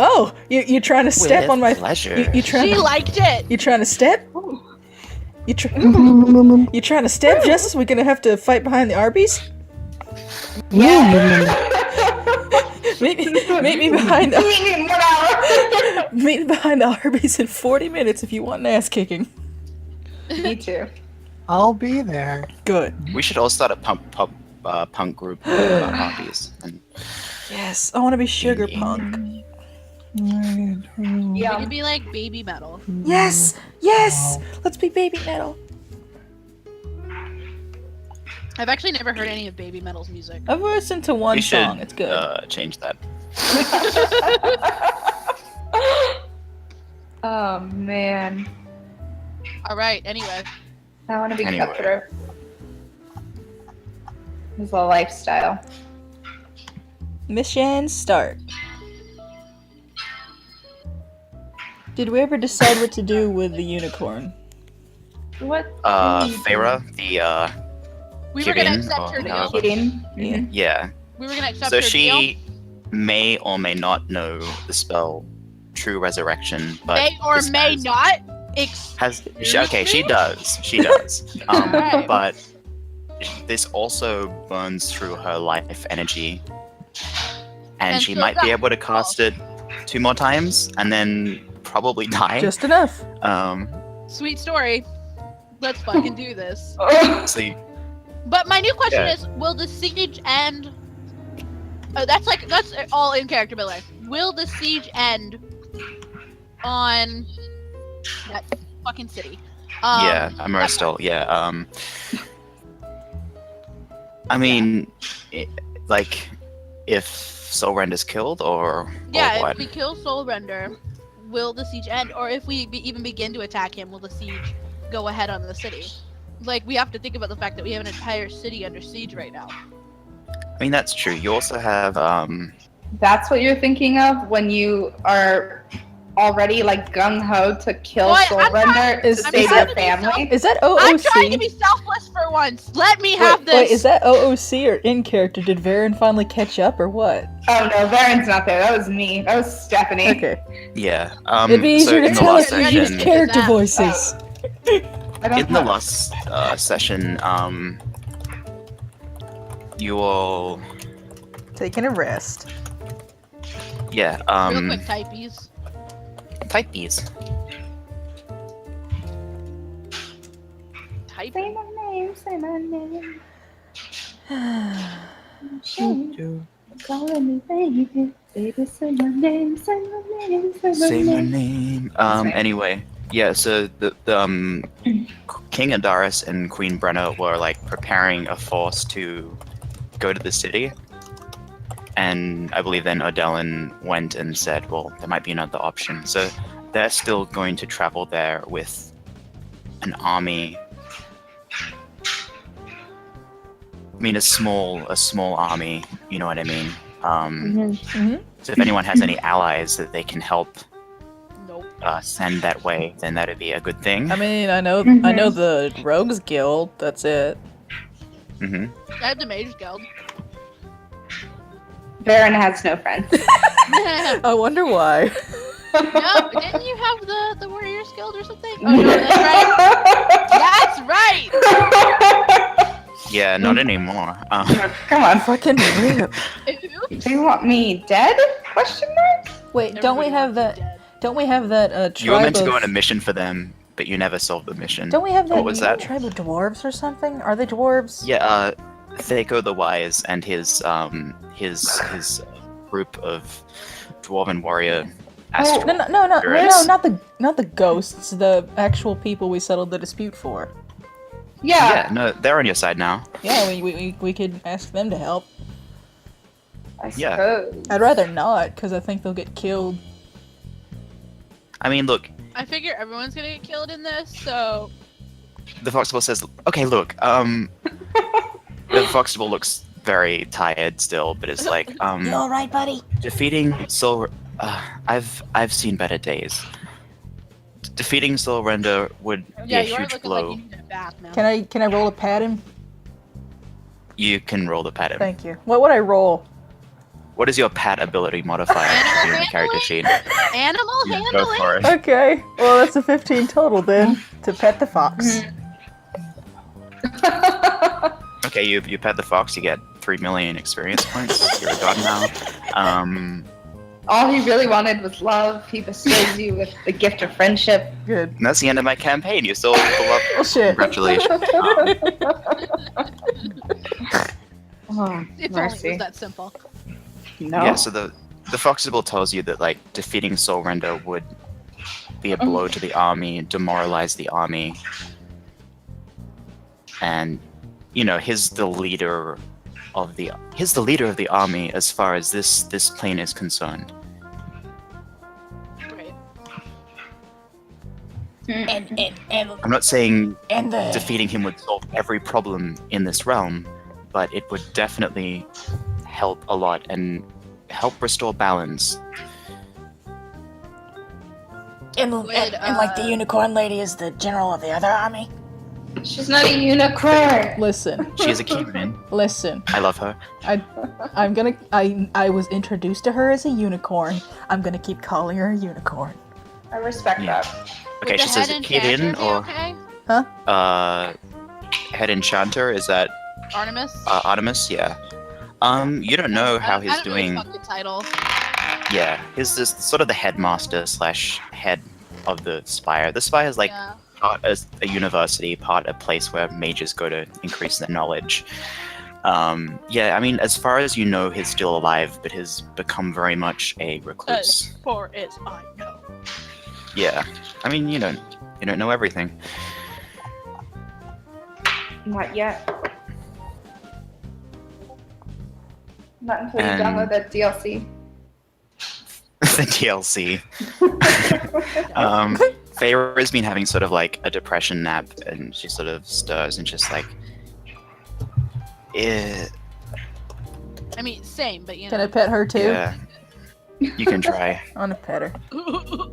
Oh, you're trying to step With on my pleasure. You trying She liked it. You trying to step? You trying to step, Justice? We're gonna have to fight behind the Arby's? Meet me behind the Meet me behind the Arby's in 40 minutes if you want an ass kicking. Me too. I'll be there. Good. We should all start a punk group hobbies. And Yes, I want to be sugar punk. We Yeah. could be like baby metal. Yes, yes. Let's be baby metal. I've actually never heard any of baby metal's music. I've listened to one we should song. It's good. change that. Oh man, All right. Anyway, I want to be Anyway. cutthroat. It's a lifestyle. Mission start. Did we ever decide what to do with the unicorn? What? Farah, the we were gonna Kidding. accept her Oh, deal. Kidding. Yeah. yeah. We were gonna accept So her deal. she may or may not know the spell True Resurrection, but May or this may has- not. Okay, she does. She does. Alright. But this also burns through her life energy, and she so might be that- able to cast it 2 more times, and then probably die. Just enough. Sweet story. Let's fucking do this. So But my new question Yeah. is: will the siege end? Oh, that's all in character, by the way. Will the siege end on that fucking city? yeah, Amara still. Yeah. I mean, like, if Soul Render's killed, or Yeah, what? if we kill Soul Render, will the siege end? Or if we even begin to attack him, will the siege go ahead on the city? Like, we have to think about the fact that we have an entire city under siege right now. I mean, that's true. You also have That's what you're thinking of when you are already like gung ho to kill Boy, Soul I'm Render trying- to I'm save trying your to be family. Is that I'm trying to OOC? be selfless for once. Let me have this. Wait, is that OOC or in character? Did Varen finally catch up or what? Oh no, Varen's not there. That was me. That was Stephanie. Okay. yeah. It'd be So easier to in the tell last if you use session, character That- voices. I don't in the know. last session, you all, Taking a rest. yeah, Real quick, typeys. type these. Type. Say my name, say my name. Calling me baby. Baby, say my name, say my name, say my Say my name. name. right. Anyway, yeah. So the King Adaris and Queen Brenna were like preparing a force to go to the city, and I believe then Odelin went and said, "Well, there might be another option." So they're still going to travel there with an army. I mean, a small army. You know what I mean? So if anyone has any allies that they can help Nope. send that way, then that'd be a good thing. I mean, I know the Rogues Guild. That's it. hmm I have the Mage Guild. Varen has no friends. I wonder why. No, didn't you have the Warriors Guild or something? Oh no, that's right. That's right. Yeah, not anymore. Come on. Fucking rip. Oops. Do you want me dead? Question mark? Wait, don't we Everybody have wants that? you dead. Don't we have that You were tribe meant to go of? on a mission for them, but you never solved the mission. Don't we have that What was that? tribe of dwarves or something? Are they dwarves? Yeah, Thaco the Wise and his group of dwarven warrior astral. No, Spirits. not the ghosts. The actual people we settled the dispute for. Yeah. Yeah, no, they're on your side now. Yeah, we could ask them to help. I Yeah. suppose. I'd rather not, because I think they'll get killed. I mean, look, I figure everyone's gonna get killed in this, so the Foxtable says, okay, look, the Foxtable looks very tired still, but it's like, You all right, buddy? defeating Soul, I've seen better days. Defeating Soul Render would yeah, be you a are huge looking blow. like you need it back now. Can I roll a pat him? You can roll the pattern. Thank you. What would I roll? What is your pat ability modifier Animal in the character sheet? Animal Yeah, handling? go for it. Okay, well that's a 15 total then to pet the fox. Okay, you pet the fox, you get 3 million experience points. You're a god now. All he really wanted was love. He bestows you with the gift of friendship. Good. And that's the end of my campaign. You still love. Oh shit. Congratulations. Oh, If only it mercy. was that simple. No. Yeah, so the Foxable tells you that like defeating Soul Render would be a blow to the army, demoralize the army, and you know he's the leader of the army as far as this plane is concerned. Right. And I'm not saying the defeating him would solve every problem in this realm, but it would definitely help a lot and help restore balance. and like the uh, unicorn lady is the general of the other army. She's not a unicorn. Listen, She's a Keyman. listen. I love her. I was introduced to her as a unicorn. I'm gonna keep calling her a unicorn. I respect Yeah. that. Okay, Would she the says head Keyman enchanter be or okay? head enchanter. Is that Artemis? Artemis? Yeah. You don't know how he's I don't doing. know his fucking title. Yeah, he's just sort of the headmaster / head of the Spire. The Spire is like Yeah. part as a university, part a place where mages go to increase their knowledge. Yeah, I mean, as far as you know, he's still alive, but has become very much a recluse. As far as I know. Yeah, I mean, you don't know everything. Not yet. Not until you And- download that DLC. The DLC. Feyre's been having sort of like a depression nap, and she sort of stirs and just like, I mean, same, but you Can I know. pet her too? yeah. You can try. I wanna pet her.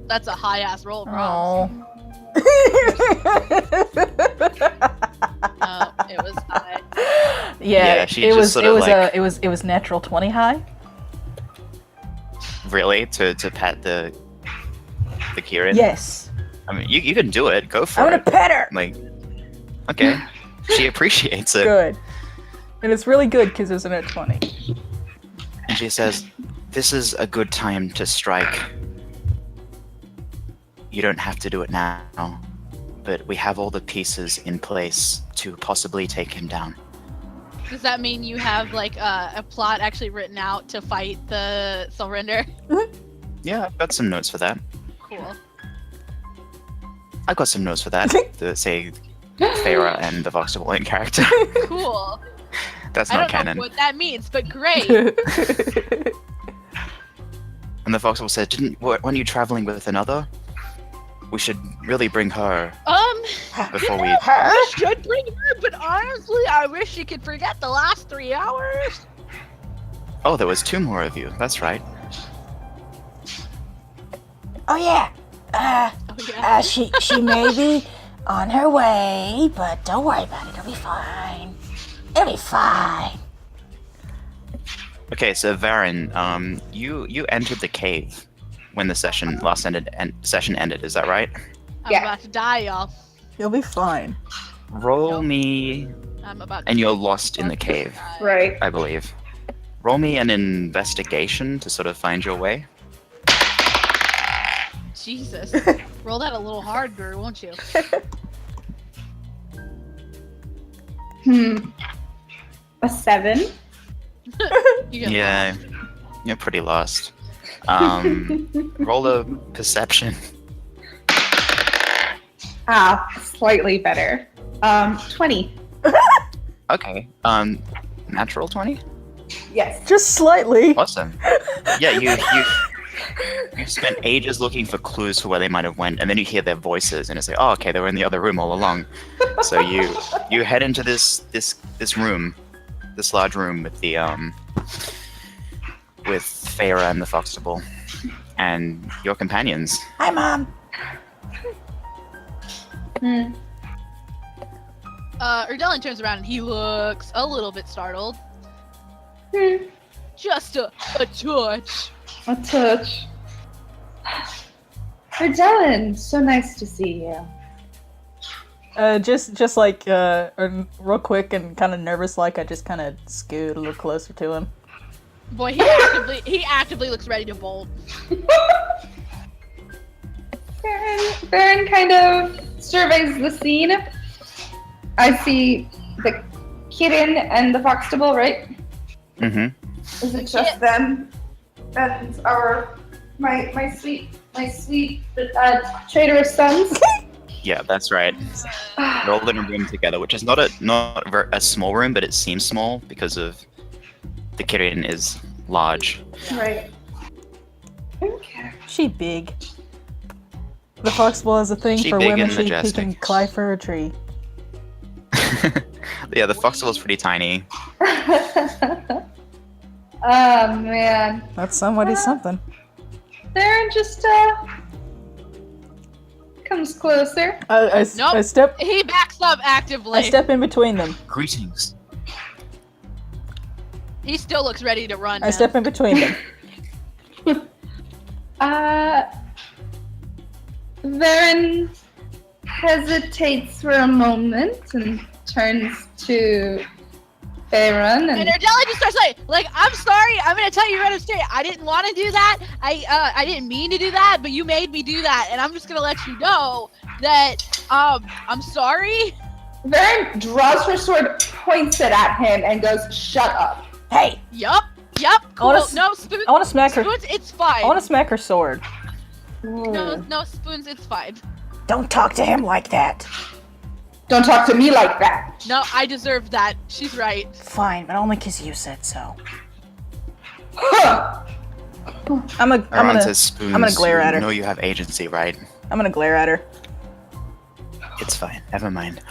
That's a high ass roll, bro. Oh. It was high. Yeah, she it just was sort it of was like- it was natural 20 high. Really? To pet the Kieran? Yes. I mean, you can do it. Go for I wanna it. pet her. Like, okay. She appreciates it. Good. And it's really good because it's a 20. And she says, "This is a good time to strike. You don't have to do it now, but we have all the pieces in place to possibly take him down." Does that mean you have like a plot actually written out to fight the Surrender? Yeah, I've got some notes for that. Cool. I've got some notes for that. To say Feyre and the Voxable in character. Cool. That's I not don't canon. know what that means, but great. And the Voxable said, weren't you traveling with another? We should really bring her before we... I should bring her, but honestly, I wish she could forget the last 3 hours. Oh, there was 2 more of you. That's right. Oh yeah. Oh, yeah. She may be on her way, but don't worry about it. It'll be fine. It'll be fine. Okay, so Varen, you entered the cave when the session session ended. Is that right? I'm Yeah. about to die, y'all. You'll be fine. Roll me, I'm about to and you're lost in the cave, die. Right. I believe. Roll me an investigation to sort of find your way. Jesus. Roll that a little harder, won't you? A 7. You get Yeah, you're pretty lost. Roll a perception. Slightly better. 20. Okay. Natural 20? Yes. Just slightly. Awesome. Yeah, you spent ages looking for clues for where they might have went, and then you hear their voices, and it's like, oh, okay, they were in the other room all along. So you head into this room, this large room with the with Feyre and the Foxtable, and your companions. Hi, Mom. Erdelion turns around and he looks a little bit startled. Just a touch. A touch. Ardellen, so nice to see you. Just like real quick and kind of nervous, like I just kind of scoot a little closer to him. Boy, he actively looks ready to bolt. Baron kind of surveys the scene. I see the kitten and the foxtable, right? Mm-hmm. Is it just them? And my sweet traitorous sons. Yeah, that's right. They're all in a room together, which is not a small room, but it seems small because of the kitten is large. Right. Okay. She big. The foxball is a thing She for big women. and She majestic. can climb for a tree. Yeah, the foxtable's pretty tiny. Oh man. That's somebody's something. Baron just comes closer. I Nope. step. He backs up actively. I step in between them. Greetings. He still looks ready to run. I man. step in between them. Baron hesitates for a moment and turns to Baron And and Ardella just starts like, I'm sorry, I'm gonna tell you right up straight. I didn't want to do that. I didn't mean to do that, but you made me do that, and I'm just gonna let you know that I'm sorry. Baron draws her sword, points it at him, and goes, "Shut up." Hey! Yup. Cool. No spoons. I want to smack her. Spoons, it's fine. I want to smack her sword. No spoons, it's fine. Don't talk to him like that. Don't talk to me like that. No, I deserve that. She's right. Fine, but only 'cause you said so. Huh. I'm Around says gonna spoons. glare at her. You know you have agency, right? I'm gonna glare at her. It's fine. Never mind.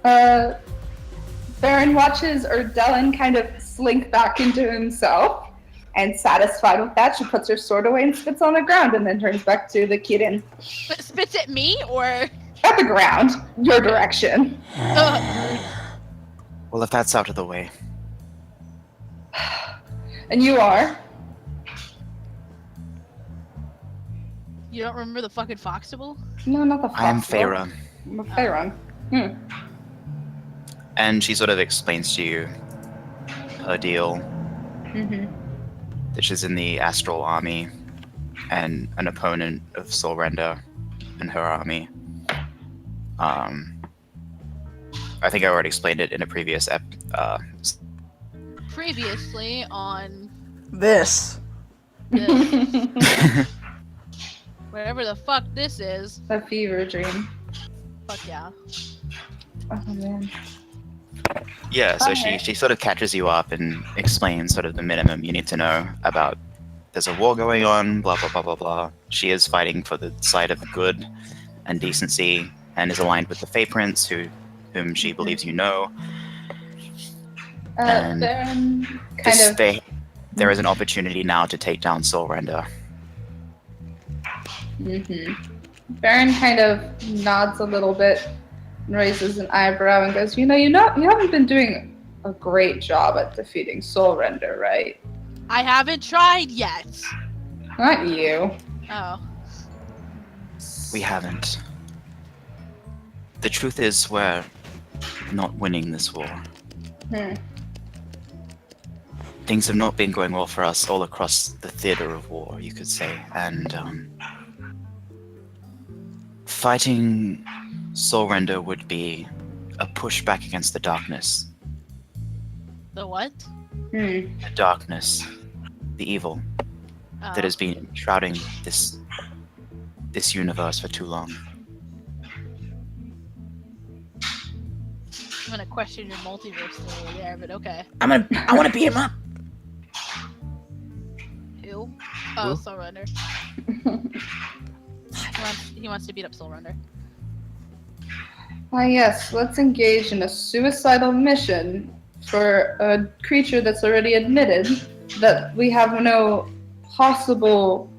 Baron watches Ardellen kind of slink back into himself, and satisfied with that, she puts her sword away and spits on the ground, and then turns back to the kitten. But spits at me or At the ground, your direction. Well, if that's out of the way. And you are? You don't remember the fucking foxtable? No, not the I am foxglove. Feyre. I'm a Feyre. And she sort of explains to you her deal, Mm-hmm. that she's in the Astral Army and an opponent of Soulrender in her army. I think I already explained it in a previous Previously on This. this, whatever the fuck this is. A fever dream. Fuck yeah. Oh man. Yeah, so Okay. she sort of catches you up and explains sort of the minimum you need to know about there's a war going on, blah blah blah blah blah. She is fighting for the side of good and decency and is aligned with the Fey Prince whom she believes you know. And Baron kind of. There is an opportunity now to take down Soulrender. Baron kind of nods a little bit and raises an eyebrow and goes, you haven't been doing a great job at defeating Soulrender, right? I haven't tried yet. Not you. Oh. We haven't. The truth is we're not winning this war. Things have not been going well for us all across the theater of war, you could say. And fighting Soulrender would be a push back against the darkness. The what? The darkness. The evil Oh. that has been shrouding this universe for too long. I'm gonna question your multiverse theory there, but okay. I want to beat him up. Ew. Oh, Who? Soulrunner. He wants to beat up Soulrunner. Ah yes, let's engage in a suicidal mission for a creature that's already admitted that we have no possible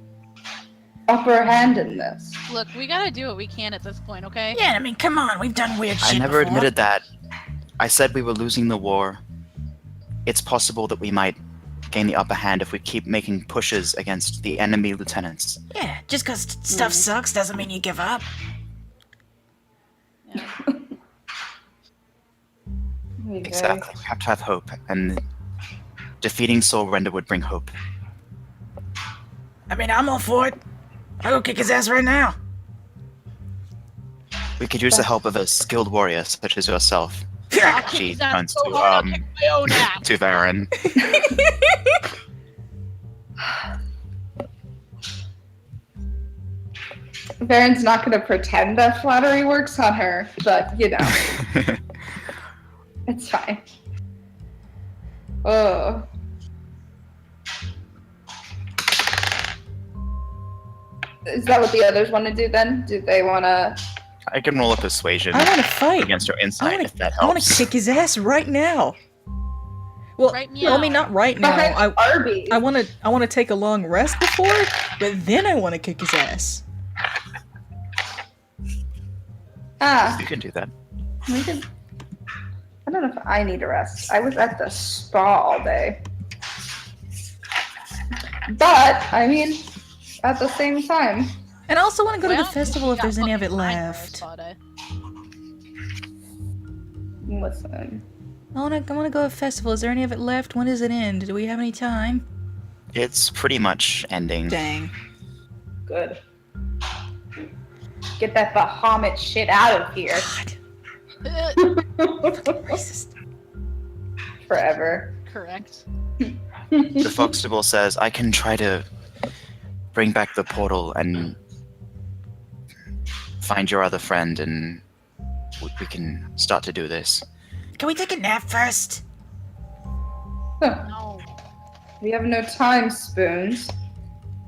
upper hand in this. Look, we gotta do what we can at this point, okay? Yeah, I mean, come on, we've done weird I shit never before. admitted that. I said we were losing the war. It's possible that we might gain the upper hand if we keep making pushes against the enemy lieutenants. Yeah, just because stuff sucks doesn't mean you give up. Yeah. Exactly. We have to have hope, and defeating Soul Render would bring hope. I mean, I'm all for it. I'll go kick his ass right now. We could use the help of a skilled warrior such as yourself. I'll kick She his ass turns so to hard, I'll kick my own ass. to Varen. Varen's not going to pretend that flattery works on her, but you know, it's fine. Oh. Is that what the others want to do then? Do they want to? I can roll a persuasion I want to fight. against your insight if that I want helps. to kick his ass right now. Well, Right I mean, meow. not right now. Behind Arby's. I want to take a long rest before, but then I want to kick his ass. You can do that. We could. I don't know if I need a rest. I was at the spa all day. But, I mean, at the same time. And I also want to go to Well, the festival if got there's any of it fucking nightmares, left. thought I. Listen. I want to go to a festival. Is there any of it left? When does it end? Do we have any time? It's pretty much ending. Dang. Good. Get that Bahamut shit out of here. God. Racist. Forever. Correct. The Foxtable says, I can try to bring back the portal and find your other friend, and we can start to do this. Can we take a nap first? No. We have no time, Spoons.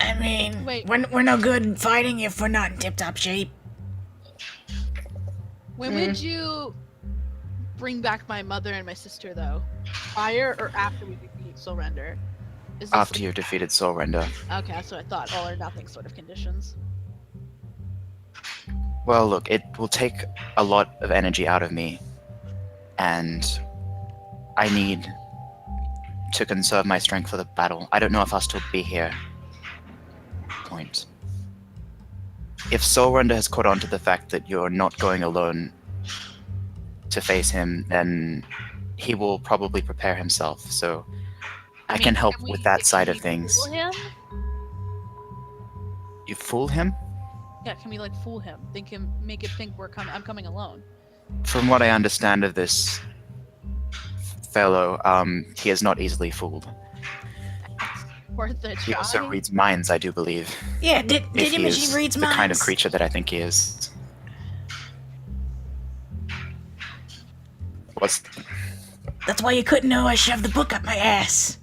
I mean, Wait. we're no good in fighting if we're not in tip-top shape. When would you bring back my mother and my sister, though? Prior or after we defeat Surrender? Is this After you've defeated Soul Render. Okay, that's what I thought. All or nothing sort of conditions. Well, look, it will take a lot of energy out of me, and I need to conserve my strength for the battle. I don't know if I'll still be here. Point. If Soul Render has caught on to the fact that you're not going alone to face him, then he will probably prepare himself, so I can help with that side of things. Fool him? You fool him? Yeah, can we like fool him? Make it think I'm coming alone. From what I understand of this fellow, he is not easily fooled. Worth a He try. also reads minds, I do believe. Yeah, did If he Imogen is reads the minds? kind of creature that I think he is. What's... That's why you couldn't know I shoved the book up my ass.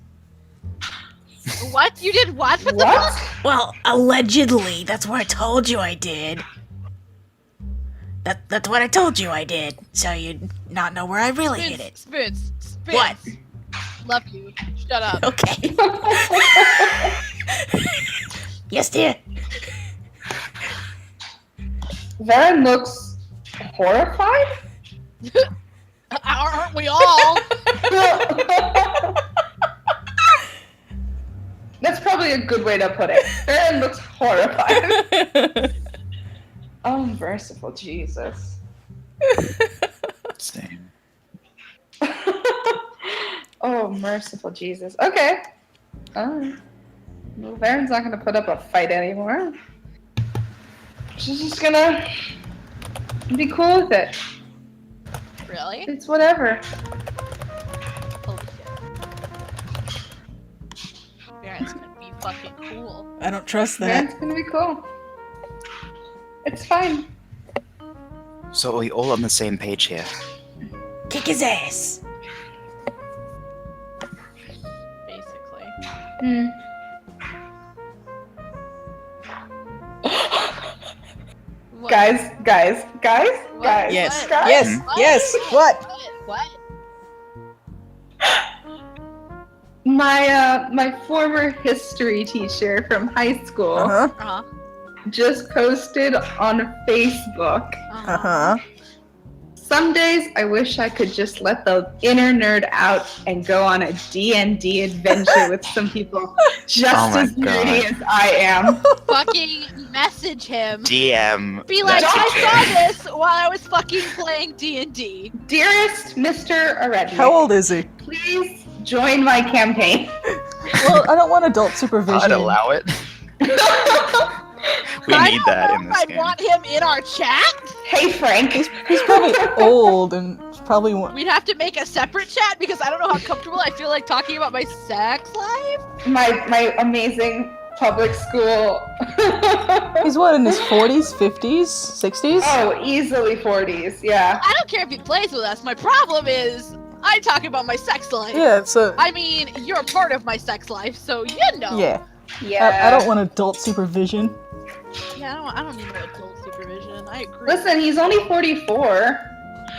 What? You did what with the What? book? Well, allegedly. That's what I told you I did. That's what I told you I did. So you'd not know where I really hid it. Spoons. What? Love you. Shut up. Okay. Yes, dear. Varen looks horrified? Aren't we all? That's probably a good way to put it. Varen looks horrified. Oh, merciful Jesus. Same. Oh, merciful Jesus. Okay. Well, Varen's not gonna put up a fight anymore. She's just gonna be cool with it. Really? It's whatever. Holy shit. Baron's gonna be fucking cool. I don't trust that. Varen's gonna be cool. It's fine. So are we all on the same page here? Kick his ass. Basically. Hmm. What? Guys. What? Yes. What? Yes. What? Yes. What? What? My former history teacher from high school Uh-huh. Uh-huh. just posted on Facebook Uh-huh. Uh-huh. Some days I wish I could just let the inner nerd out and go on a D&D adventure with some people just Oh my as nerdy God. as I am. Fucking message him. DM. Be like, that I to saw Jay. this while I was fucking playing D&D. Dearest Mr. Arednick, How old is he? please join my campaign. Well, I don't want adult I'd supervision. allow it. We I need don't that know in if this I'd game. want him in our chat. Hey, Frank. He's probably old and probably We'd have to make a separate chat because I don't know how comfortable I feel like talking about my sex life. My amazing public school. he's what, in his 40s, 50s, 60s? Oh, easily 40s, yeah. I don't care if he plays with us. My problem is I talk about my sex life. Yeah, so I mean, you're a part of my sex life, so you know. yeah. Yeah. I don't want adult supervision. Yeah, I don't need no adult supervision. I agree. Listen, he's only 44.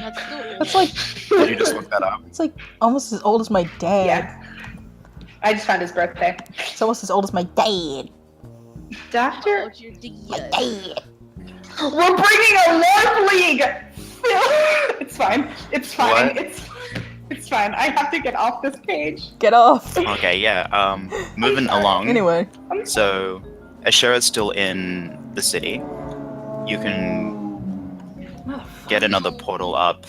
That's still old. That's like Did you just look that up? it's like almost as old as my dad. Yeah. I just found his birthday. It's almost as old as my dad. Doctor, Oh, your My D. dad. we're bringing a LARP league! It's fine. It's fine. What? It's fine. I have to get off this page. Get off. Okay, yeah. Moving along. Anyway, So, Ashera's still in the city. You can get another portal up.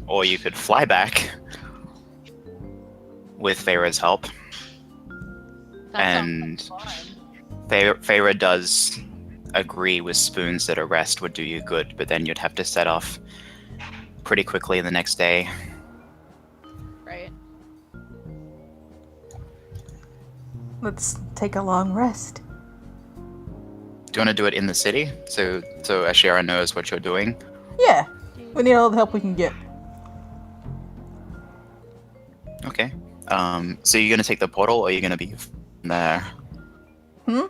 Or you could fly back with Feyre's help. And Feyre does agree with Spoons that a rest would do you good, but then you'd have to set off pretty quickly the next day. Right. let's take a long rest. Do you want to do it in the city? So Ashera knows what you're doing? Yeah, we need all the help we can get. Okay. So you're gonna take the portal, or are you gonna be there? Hmm?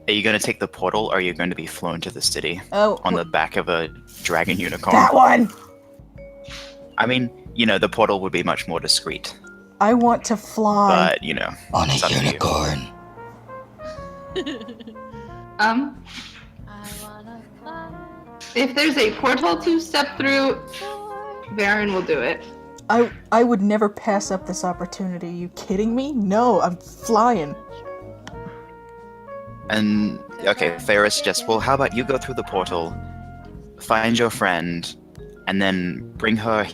Are you gonna take the portal, or are you going to be flown to the city Oh, on the back of a dragon unicorn? that one. I mean, the portal would be much more discreet, I want to fly. but On it's up a to you. unicorn. I wanna fly. If there's a portal to step through, Varen will do it. I would never pass up this opportunity. You kidding me? No, I'm flying. And okay, Feyre suggests, well, how about you go through the portal, find your friend, and then bring her.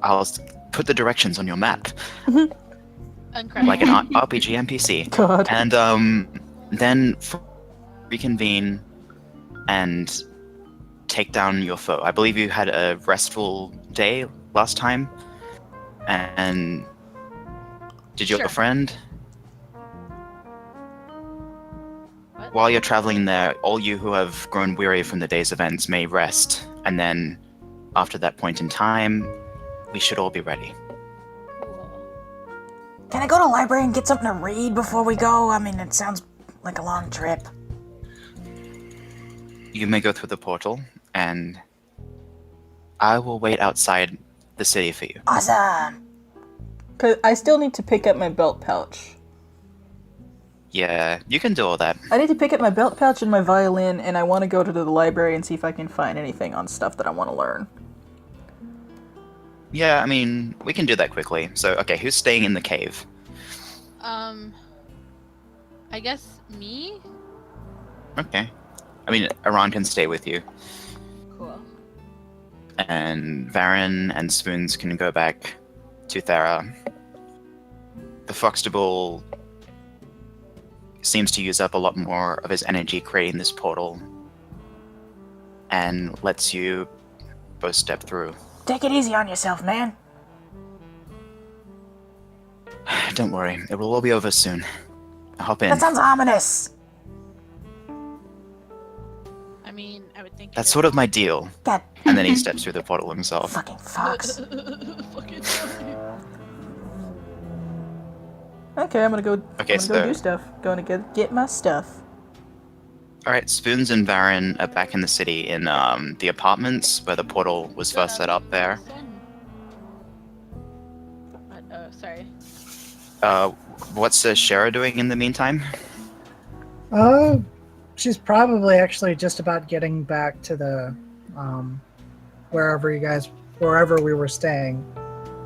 I'll put the directions on your map, Incredible. like an RPG NPC. God. And then reconvene and take down your foe. I believe you had a restful day last time. And did your Sure. friend? What? While you're traveling there, all you who have grown weary from the day's events may rest, and then after that point in time, we should all be ready. Can I go to the library and get something to read before we go? I mean, it sounds like a long trip. You may go through the portal, and I will wait outside the city for you. Awesome. Cause I still need to pick up my belt pouch. Yeah, you can do all that. I need to pick up my belt pouch and my violin, and I want to go to the library and see if I can find anything on stuff that I want to learn. Yeah, I mean, we can do that quickly. So, okay, who's staying in the cave? I guess me? Okay. I mean, Iran can stay with you, Cool. and Varen and Spoons can go back to Thera. The Foxtable seems to use up a lot more of his energy creating this portal, and lets you both step through. Take it easy on yourself, man. Don't worry, it will all be over soon. Hop in. That sounds ominous. I mean, I would think That's sort of my deal. God, And then he steps through the portal himself. fucking fox. Fucking Okay, I'm gonna go. Okay, I'm gonna go so- do stuff. Going to get my stuff. Alright, Spoons and Varen are back in the city in the apartments where the portal was first set up there. Oh, sorry. What's Shara doing in the meantime? she's probably actually just about getting back to the wherever we were staying.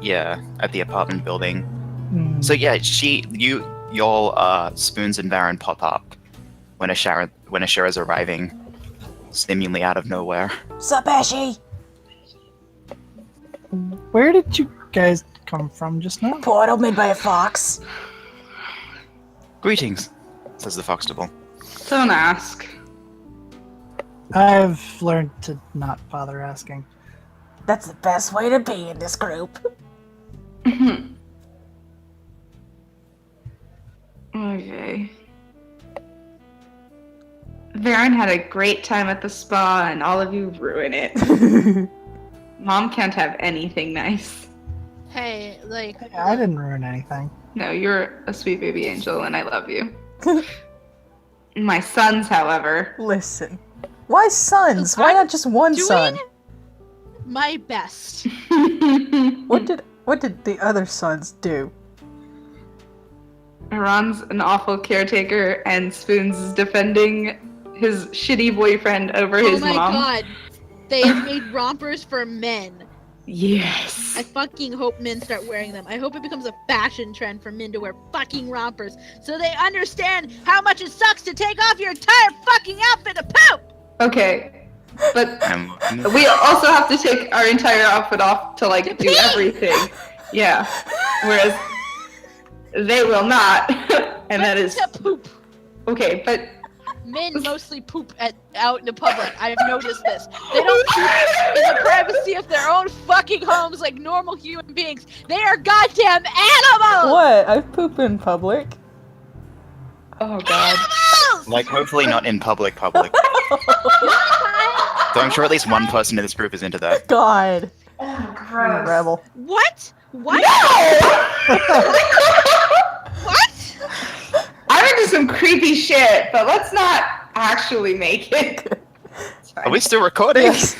Yeah, at the apartment building. Mm. So yeah, your Spoons and Baron pop up when Ashera's arriving, seemingly out of nowhere. Sup, Ashy? Where did you guys come from just now? Portal made by a fox. Greetings, says the Foxtable. Don't ask. I've learned to not bother asking. That's the best way to be in this group. Okay. Varen had a great time at the spa, and all of you ruin it. Mom can't have anything nice. Hey, like, Hey, I didn't ruin anything. No, you're a sweet baby angel, and I love you. My sons, however. Listen. Why sons? Why not just one doing son? my best. What did the other sons do? Ron's an awful caretaker, and Spoons is defending his shitty boyfriend over his Oh my mom. god. They have made rompers for men. Yes. I fucking hope men start wearing them. I hope it becomes a fashion trend for men to wear fucking rompers so they understand how much it sucks to take off your entire fucking outfit to poop! Okay, but I'm looking. we also have to take our entire outfit off to like To do pee! everything. Yeah. Whereas they will not, and that is To poop. okay. But Men mostly poop out in the public. I've noticed this. They don't poop in the privacy of their own fucking homes like normal human beings. They are goddamn animals! What? I poop in public. oh god. Animals! Like, hopefully not in public. So I'm sure at least one person in this group is into that. God. Oh, I'm a rebel. What? What? No! What? I'm into some creepy shit, but let's not actually make it. It's fine. Are we still recording? Yes.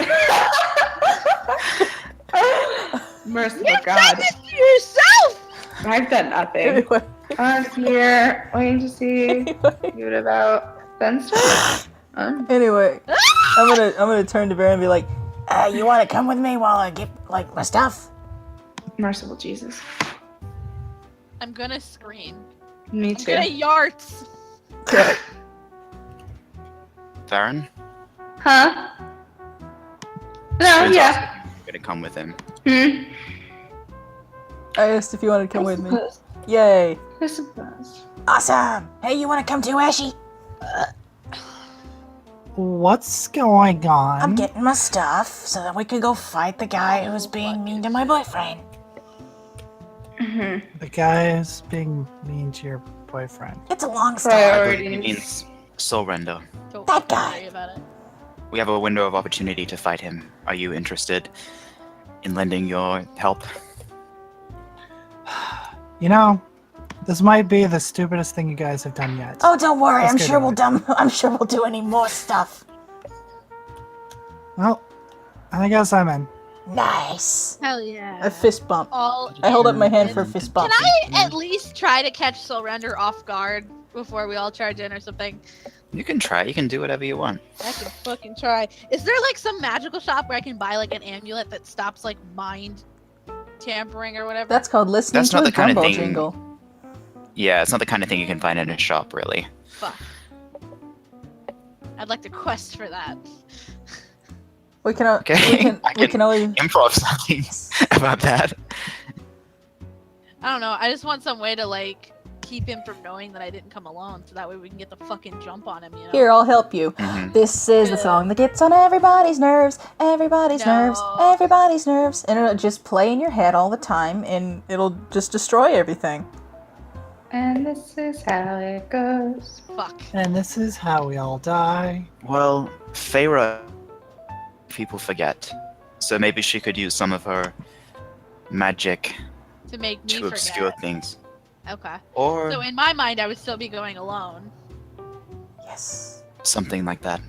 Merciful You've God. done this to yourself! I've done nothing. Anyway. I'm here waiting to see what about Fenster. Anyway, I'm gonna turn to Baron and be like, you wanna come with me while I get like my stuff? Merciful Jesus. I'm gonna scream. Me I'm too. gonna yarts. Okay. Baron? Huh? No, Spoons yeah. asked if you're gonna come with him. I asked if you wanted to come I with me. suppose. Yay. I suppose. Awesome. Hey, you wanna come too, Ashy? What's going on? I'm getting my stuff so that we can go fight the guy who's being mean to my boyfriend. The guy is being mean to your boyfriend. It's a long story. I Priorities. believe he means surrender. Don't That guy. worry about it. We have a window of opportunity to fight him. Are you interested in lending your help? You know, this might be the stupidest thing you guys have done yet. Oh, don't worry. Let's I'm get sure into I'm sure we'll do any more stuff. Well, I guess I'm in. Nice. Hell yeah. A fist bump. All I hold up my hand in. for a fist bump. Can I at least try to catch Surrender off guard before we all charge in or something? You can try. You can do whatever you want. I can fucking try. Is there like some magical shop where I can buy like an amulet that stops like mind tampering or whatever? That's called listening That's to not a the kind of gumball thing- jingle. Yeah, it's not the kind of thing you can find in a shop, really. Fuck. I'd like to quest for that. We can Okay. we can only Improv something about that. I don't know. I just want some way to like keep him from knowing that I didn't come alone, so that way we can get the fucking jump on him. You know. Here, I'll help you. Mhm. This is the song that gets on everybody's nerves, everybody's nerves, No. everybody's nerves. And it'll just play in your head all the time, and it'll just destroy everything. And this is how it goes. Fuck. And this is how we all die. Well, Feyre, people forget. So maybe she could use some of her magic To make me to forget. obscure things. Okay. Or So in my mind, I would still be going alone. Yes. something like that.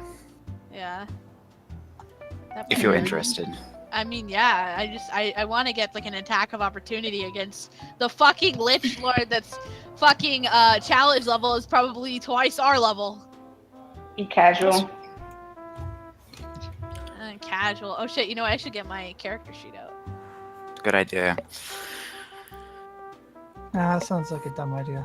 Yeah. That If would you're be- interested. I mean, yeah. I want to get like an attack of opportunity against the fucking Lich Lord that's fucking challenge level is probably twice our level. Casual. Casual. Oh shit! You know what? I should get my character sheet out. Good idea. Nah, that sounds like a dumb idea.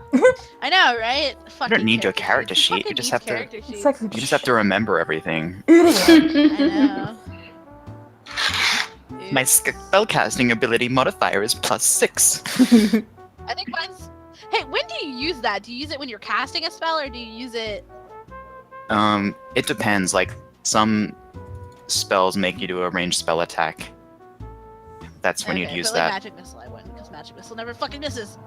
I know, right? You don't need your character sheet. You Fucking just needs have to. character sheets. Exactly. You just have to remember everything. Idiot. I know. Dude. My spellcasting ability modifier is +6. I think mine's. Hey, when do you use that? Do you use it when you're casting a spell, or do you use it? It depends. Like some spells make you do a ranged spell attack. That's when you'd use but like that. Magic Missile, I wouldn't, because Magic Missile never fucking misses.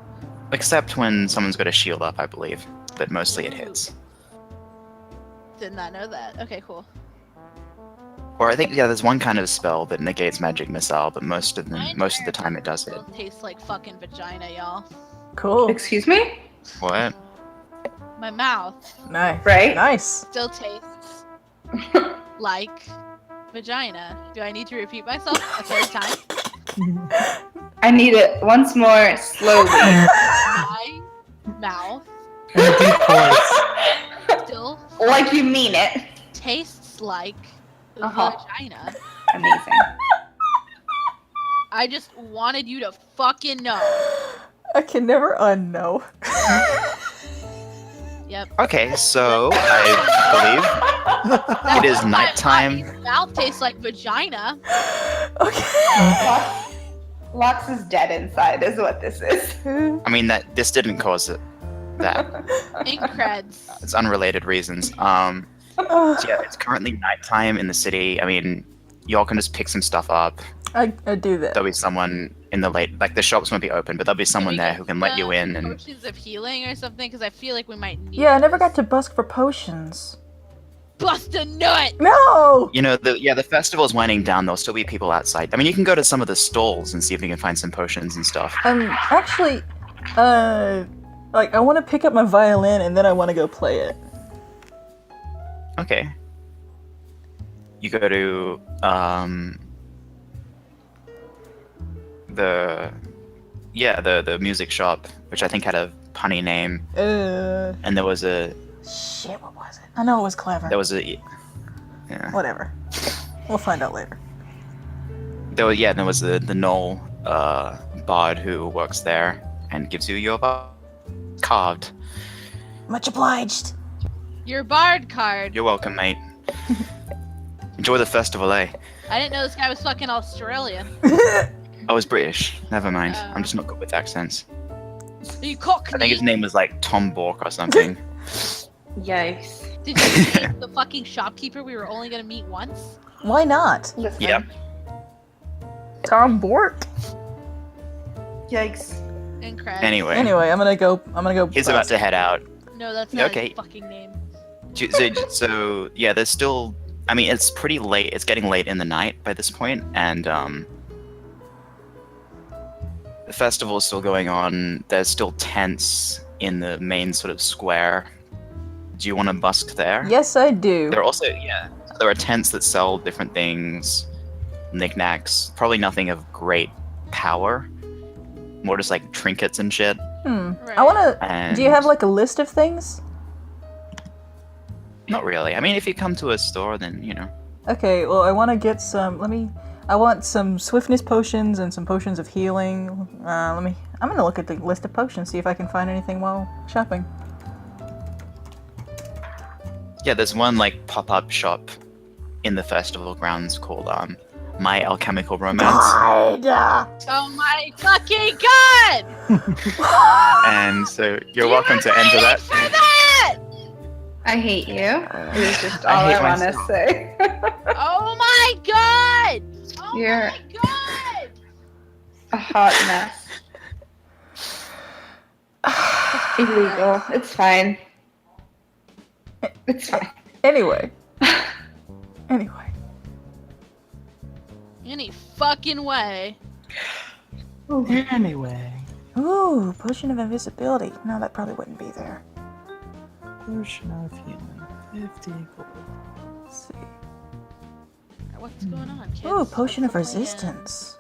Except when someone's got a shield up, I believe. But mostly it hits. Did not know that. Okay, cool. Or I think there's one kind of spell that negates magic missile, but most of the time it does it. It tastes like fucking vagina, y'all. Cool. Excuse me? What? My mouth Nice. Right? Nice. still tastes like vagina. Do I need to repeat myself a third time? I need it once more, slowly. My mouth In a deep voice. still Like you mean it. tastes like Uh-huh. vagina. Amazing. I just wanted you to fucking know. I can never unknow. Yep. Okay, so I believe it is nighttime. My mouth tastes like vagina. Okay. Lox is dead inside, is what this is. I mean this didn't cause it. That Increds. it's unrelated reasons. Ugh. So yeah, it's currently nighttime in the city. I mean, y'all can just pick some stuff up. I do that. There'll be someone in the the shops won't be open, but there'll be someone we there get who can let you in and Potions of healing or something, because I feel like we might need. Yeah, I never this. got to busk for potions. Bust a nut. No! you know the festival's winding down. There'll still be people outside. I mean, you can go to some of the stalls and see if you can find some potions and stuff. Actually, like, I want to pick up my violin and then I want to go play it. Okay. You go to the music shop, which I think had a punny name, and there was a Shit, what was it? I know it was clever. yeah. Whatever. We'll find out later. There was the Knoll bard who works there and gives you your card. Much obliged. Your bard card. You're welcome, mate. Enjoy the festival, eh? I didn't know this guy was fucking Australian. I was British. Never mind. Oh. I'm just not good with accents. Are you cockney? I think his name was like Tom Bork or something. Yikes. Did you say the fucking shopkeeper we were only gonna meet once? Why not? Listen. Yeah. Tom Bork. Yikes. Incredible. Anyway, Anyway, I'm gonna go. he's about to head out. No, that's not Okay. his fucking name. So yeah, there's still. I mean, it's pretty late. It's getting late in the night by this point, and the festival is still going on. There's still tents in the main sort of square. Do you want to busk there? Yes, I do. There are also there are tents that sell different things, knickknacks. Probably nothing of great power. More just like trinkets and shit. Right. I wanna. And Do you have like a list of things? Not really. I mean, if you come to a store, then you know. Okay, well, I want to get some. I want some swiftness potions and some potions of healing. I'm gonna look at the list of potions, see if I can find anything while shopping. Yeah, there's one like pop-up shop in the festival grounds called My Alchemical Romance, Oh my fucking god! and so you're welcome to enter that. For that! I hate you. Is just I all hate I want to myself. say. Oh my god! Oh You're my god! a hot mess. Illegal. It's fine. It's fine. Anyway. Any fucking way. Anyway, Ooh, potion of invisibility. No, that probably wouldn't be there. potion of healing, 50 gold. Let's see. What's going on, kids? Ooh, potion of What's the plan? resistance.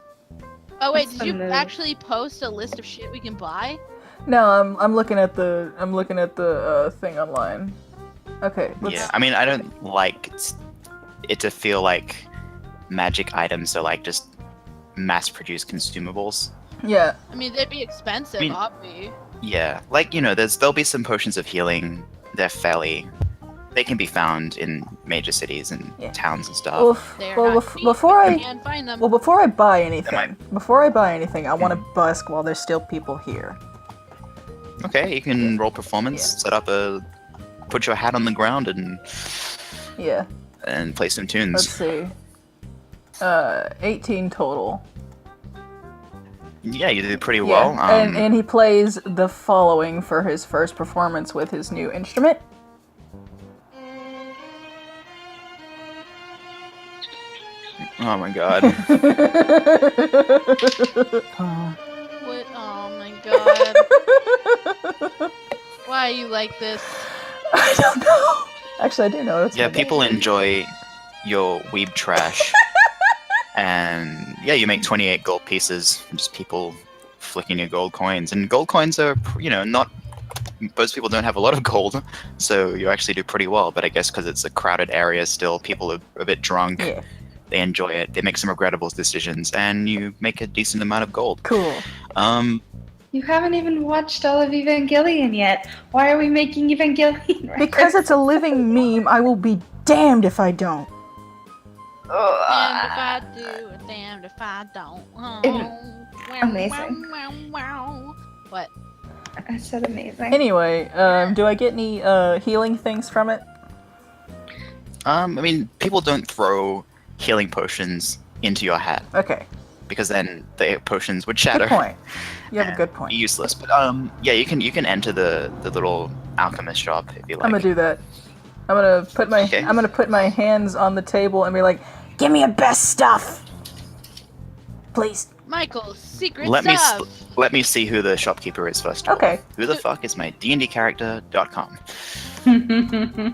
Oh wait, What's did you the move? actually post a list of shit we can buy? No, I'm looking at the thing online. Okay. Let's, Yeah, I mean, I don't like it to feel like magic items are like just mass-produced consumables. Yeah. I mean, they'd be expensive, I mean- obvi. Yeah, like there'll be some potions of healing. They can be found in major cities and Yeah. towns and stuff. Well, They are well not cheap, before but I you can find them. well before I buy might- anything, I want to busk while there's still people here. Okay, you can roll performance, put your hat on the ground Yeah. and play some Let's tunes. see. 18 total. Yeah, you did pretty Yeah. well. And he plays the following for his first performance with his new instrument. Oh my god. What? Oh my god. Why are you like this? I don't know. Actually, I do know. It's Yeah, my people enjoy your weeb trash. And yeah, you make 28 gold pieces from just people flicking your gold coins. And gold coins are, not. Most people don't have a lot of gold, so you actually do pretty well. But I guess because it's a crowded area still, people are a bit drunk. Yeah. They enjoy it. They make some regrettable decisions, and you make a decent amount of gold. Cool. You haven't even watched all of Evangelion yet. Why are we making Evangelion right? Because it's a living meme, I will be damned if I don't. Damned if I do, and damned if I don't. Amazing. What? I said amazing. Anyway, do I get any healing things from it? I mean, people don't throw healing potions into your hat Okay. because then the potions would shatter. Good point. You have a good Be point. useless. But yeah, you can enter the little alchemist shop if you like. I'm gonna do that. I'm gonna put my Okay. I'm gonna put my hands on the table and be like, "Give me your best stuff, please." Michael's secret Let stuff. let me see who the shopkeeper is first. Of all. Okay. Who the fuck is my dndcharacter.com?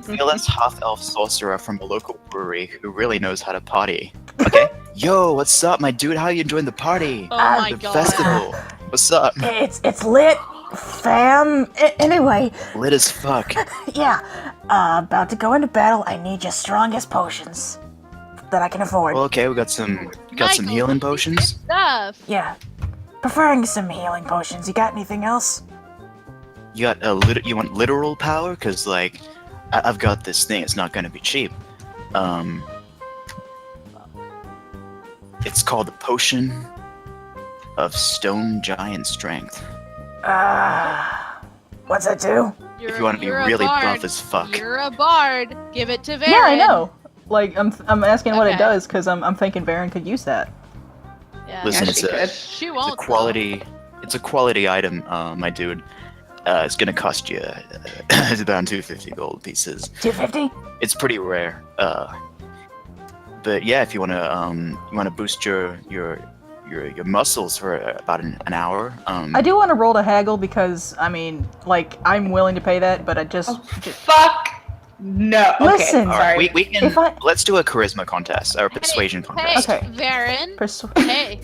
Fearless half-elf sorcerer from a local brewery who really knows how to party. Okay. Yo, what's up, my dude? How you enjoying the party? Oh my the god. festival. What's up? It's lit, fam. Anyway, Lit as fuck. yeah. About to go into battle. I need your strongest potions that I can afford. Well, okay, we got some Michael's healing secret potions. Stuff. Yeah. Preferring some healing potions. You got anything else? You got you want literal power? Cause like, I've got this thing. It's not gonna be cheap. It's called the Potion of Stone Giant Strength. What's that do? If you want to be You're a really bard. buff as fuck. You're a bard. Give it to Varen. Yeah, I know. Like, I'm asking what it Okay. does because I'm thinking Baron could use that. Yeah. Listen, Yeah, it's she a could. She it's won't. a quality. It's a quality item, my dude. It's gonna cost you it's about 250 gold pieces. 250? It's pretty rare. But yeah, if you wanna boost your muscles for about an hour. I do want to roll to haggle because I mean, like, I'm willing to pay that, but I just Fuck. No. Okay, Listen. All sorry. right, we can. If I- Let's do a charisma contest or a persuasion Hey, contest. Okay. Varen. Hey.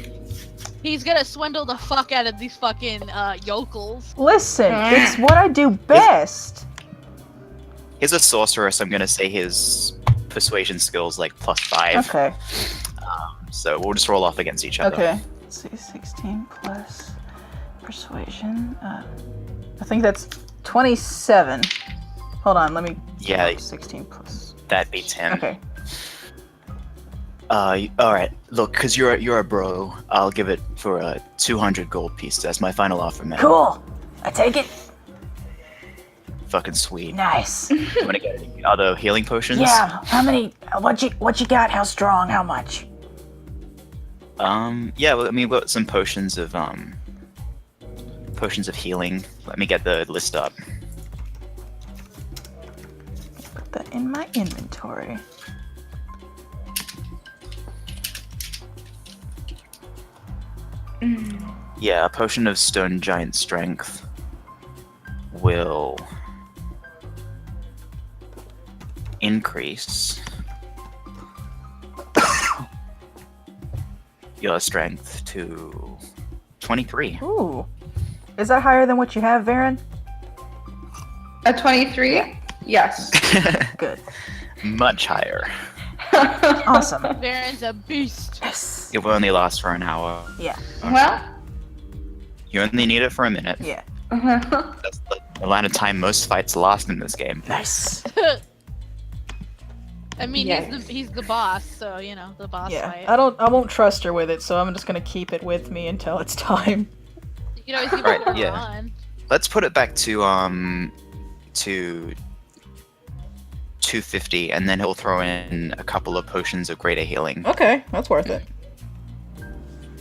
He's gonna swindle the fuck out of these fucking yokels. Listen, it's what I do best. He's a sorcerer, so I'm gonna say his persuasion skills like +5. Okay. So we'll just roll off against each other. Okay. Let's see, 16 plus persuasion. I think that's 27. Hold on, let me. Yeah. 16 plus. That beats him. Okay. All right. Look, cause you're a bro, I'll give it for 200 gold pieces. That's my final offer, man. Cool. I take it. Fucking sweet. Nice. You wanna get any other healing potions? Yeah. How many? What you got? How strong? How much? Yeah. Well, I mean, we've got some potions of healing. Let me get the list up. Put that in my inventory. Yeah, a potion of stone giant strength will increase your strength to 23. Ooh. Is that higher than what you have, Varen? A 23? Yes. Good. Much higher. Awesome. Baron's a beast. Yes. It will only last for an hour. Yeah. Well. You only need it for a minute. Yeah. That's the amount of time most fights last in this game. Nice. I mean, Yes. he's the boss, so you know the boss Yeah. fight. I won't trust her with it, so I'm just gonna keep it with me until it's time. You can always keep Right, it yeah. on. Let's put it back to 250, and then he'll throw in a couple of potions of greater healing. Okay, that's worth it.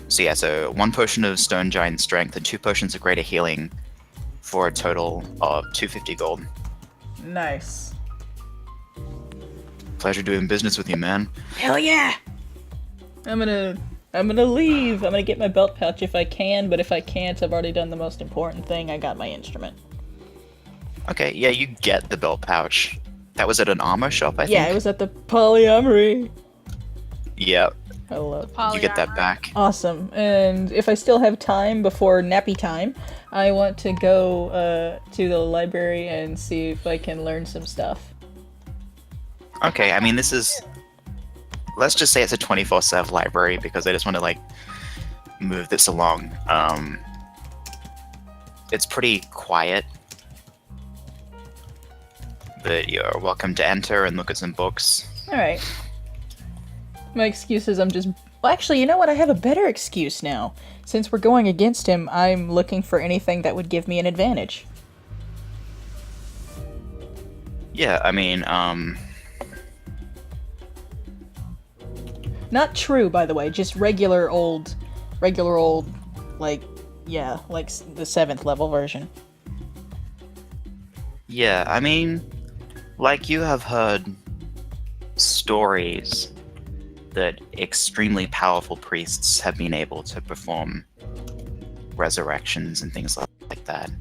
So yeah, so 1 potion of Stone Giant Strength and 2 potions of greater healing for a total of 250 gold. Nice. Pleasure doing business with you, man. Hell yeah! I'm gonna leave. I'm gonna get my belt pouch if I can, but if I can't, I've already done the most important thing. I got my instrument. Okay, yeah, you get the belt pouch. That was at an armor shop, I think? Yeah, it was at the polyamory. Yep, I love. you get that back. Awesome. And if I still have time before nappy time, I want to go to the library and see if I can learn some stuff. Okay, I mean, this is... Let's just say it's a 24/7 library, because I just want to, like, move this along. It's pretty quiet. But you're welcome to enter and look at some books. Alright. My excuse is I'm just... Well, actually, you know what? I have a better excuse now. Since we're going against him, I'm looking for anything that would give me an advantage. Yeah, I mean, Not true, by the way, just regular old, like, yeah, like the 7th level version. yeah, I mean, like, you have heard stories that extremely powerful priests have been able to perform resurrections and things like that.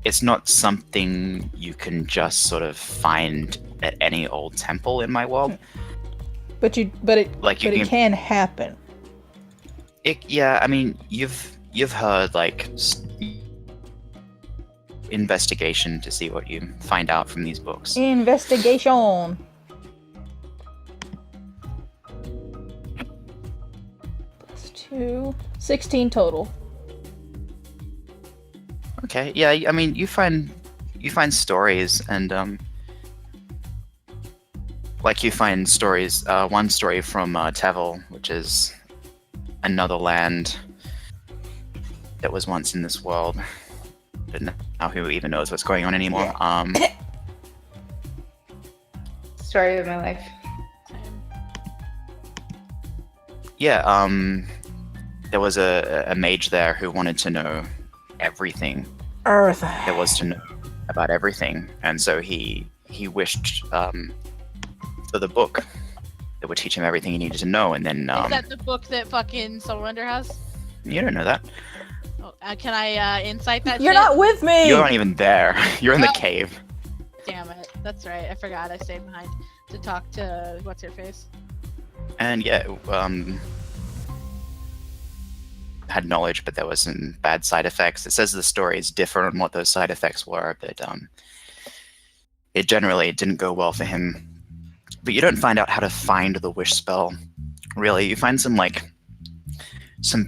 It's not something you can just sort of find at any old temple in my world. But it can happen. Yeah, I mean, you've heard like investigation to see what you find out from these books. Investigation. Plus 2. 16 total. Okay, yeah, I mean, you find stories, and like you find stories. One story from Tevel, which is another land that was once in this world, but now who even knows what's going on anymore? Story of my life. Yeah, there was a mage there who wanted to know everything Earth. there was to know about everything, and so he wished for the book that would teach him everything he needed to know, and then Is that the book that fucking Soulrender has? you don't know that. Oh, can I insight that? You're shit? not with me! You aren't even there. You're in the Well- cave. Damn it. That's right. I forgot. I stayed behind to talk to what's her face. And yeah, had knowledge, but there was some bad side effects. It says the story is different on what those side effects were, but it generally didn't go well for him. But you don't find out how to find the wish spell, really. You find some